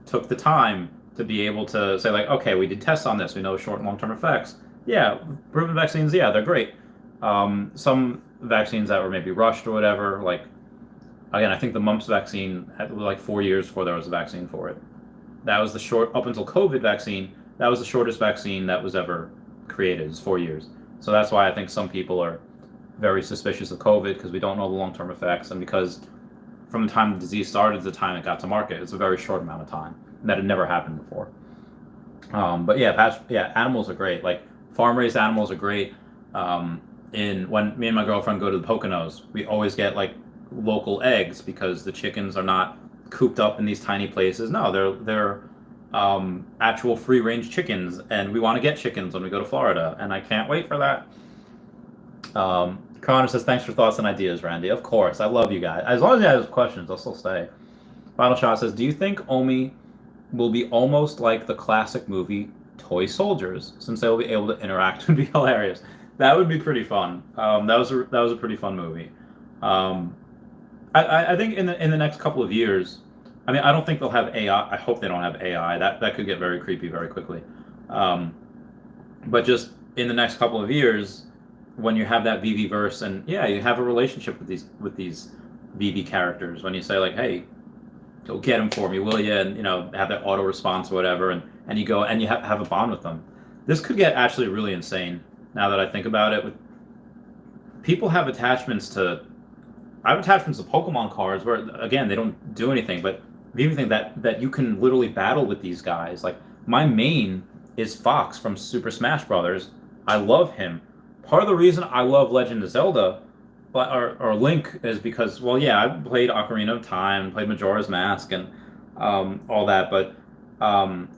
took the time to be able to say, like, okay, we did tests on this, we know short and long-term effects. Yeah, proven vaccines, yeah, they're great. Some vaccines that were maybe rushed or whatever, like, again, I think the mumps vaccine had like 4 years before there was a vaccine for it. That was up until COVID vaccine, that was the shortest vaccine that was ever created, is 4 years. So that's why I think some people are very suspicious of COVID, because we don't know the long-term effects, and because from the time the disease started to the time it got to market, it's a very short amount of time. And that had never happened before. But yeah, animals are great. Like, farm-raised animals are great. When me and my girlfriend go to the Poconos, we always get like local eggs, because the chickens are not cooped up in these tiny places. No, they're actual free-range chickens, and we want to get chickens when we go to Florida, and I can't wait for that. Connor says, thanks for thoughts and ideas, Randy. Of course, I love you guys. As long as you have questions, I'll still stay. Final Shot says, do you think OMI will be almost like the classic movie Toy Soldiers, since they will be able to interact and be hilarious? That would be pretty fun. That was a pretty fun movie. I think in the next couple of years, I mean, I don't think they'll have AI. I hope they don't have AI. That could get very creepy very quickly. But just in the next couple of years, when you have that VV verse, and yeah, you have a relationship with these VV characters, when you say, like, hey, go get him for me, will you? And have that auto response or whatever, and you go and you have a bond with them. This could get actually really insane. Now that I think about it, people have attachments to. I have attachments to Pokemon cards where, again, they don't do anything, but VV think that you can literally battle with these guys. Like, my main is Fox from Super Smash Brothers. I love him. Part of the reason I love Legend of Zelda, or Link, is because, well, yeah, I played Ocarina of Time, played Majora's Mask, and all that, but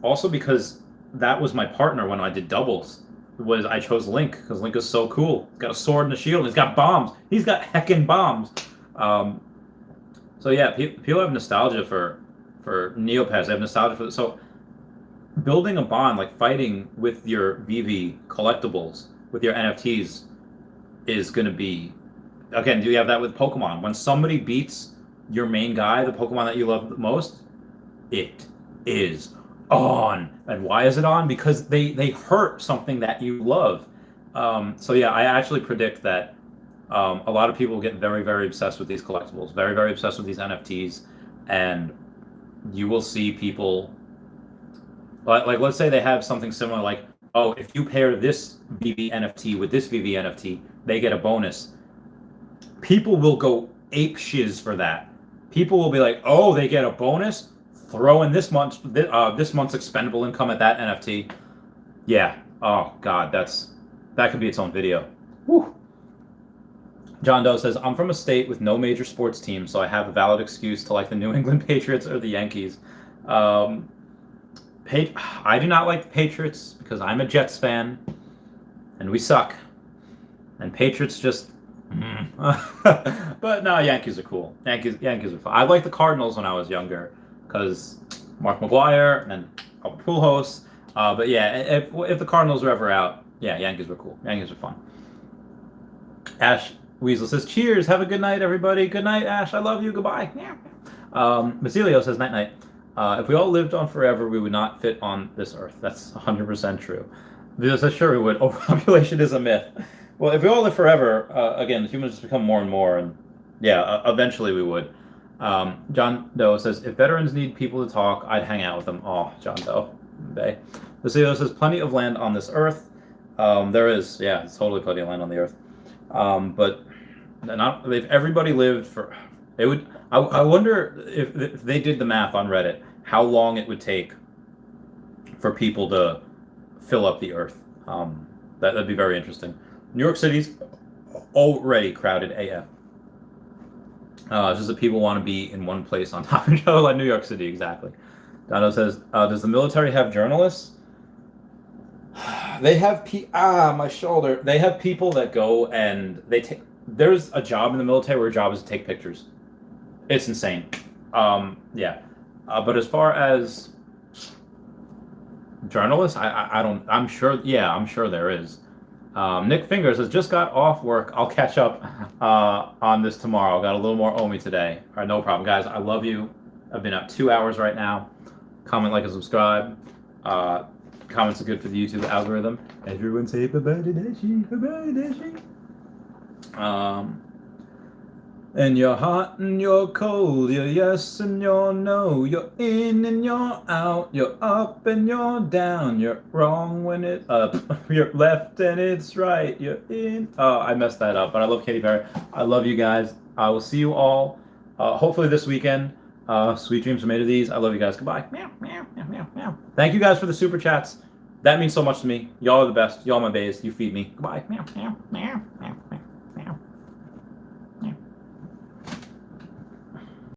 also because that was my partner when I did doubles. I chose Link because Link is so cool. He's got a sword and a shield. And he's got bombs. He's got heckin' bombs. So yeah, people have nostalgia for Neopets. They have nostalgia for so building a bond, like fighting with your VV collectibles, with your NFTs, is going to be, again, do you have that with Pokemon? When somebody beats your main guy, the Pokemon that you love the most, it is on. And why is it on? Because they hurt something that you love. So yeah, I actually predict that a lot of people get very, very obsessed with these collectibles, very, very obsessed with these NFTs, and you will see people, like let's say they have something similar, like, oh, if you pair this VV NFT with this VV NFT, they get a bonus. People will go ape shiz for that. People will be like, oh, they get a bonus? Throw in this month's expendable income at that NFT. Yeah. Oh God, that could be its own video. Woo. John Doe says, I'm from a state with no major sports team, so I have a valid excuse to like the New England Patriots or the Yankees. I do not like the Patriots because I'm a Jets fan, and we suck. And Patriots just, But no, Yankees are cool. Yankees are fun. I liked the Cardinals when I was younger because Mark McGwire and Albert Pujols. But yeah, if the Cardinals were ever out, yeah, Yankees were cool. Yankees are fun. Ash Weasel says, "Cheers. Have a good night, everybody. Good night, Ash. I love you. Goodbye." Basilio says, "Night night. If we all lived on forever, we would not fit on this earth." That's 100% true. Basilio says, "Sure we would. Overpopulation is a myth." Well, if we all live forever, again, humans just become more and more, and yeah, eventually we would. John Doe says, "If veterans need people to talk, I'd hang out with them." Oh, John Doe. Bay. Basilio says, "Plenty of land on this earth." There is, yeah, it's totally plenty of land on the earth. But not if everybody lived for, it would. I wonder if they did the math on Reddit, how long it would take for people to fill up the earth. That'd be very interesting. New York City's already crowded AF. Just that people want to be in one place on top of each other, like New York City, exactly. Dono says, "Does the military have journalists?" They have my shoulder. They have people that go and they take. There's a job in the military where your job is to take pictures. It's insane. Yeah. But as far as journalists, I don't. I'm sure. Yeah, I'm sure there is. Nick Fingers has just got off work. I'll catch up on this tomorrow. Got a little more OMI today. All right, no problem, guys. I love you. I've been up 2 hours right now. Comment, like, and subscribe. Comments are good for the YouTube algorithm. Everyone say bye-bye to Dashi, bye-bye Dashi. And you're hot and you're cold, you're yes and you're no, you're in and you're out, you're up and you're down, you're wrong when it's up, you're left and it's right, you're in. Oh, I messed that up, but I love Katy Perry. I love you guys. I will see you all, hopefully this weekend. Sweet dreams are made of these. I love you guys. Goodbye. Meow, meow, meow, meow, meow. Thank you guys for the super chats. That means so much to me. Y'all are the best. Y'all are my bays. You feed me. Goodbye. Meow, meow, meow.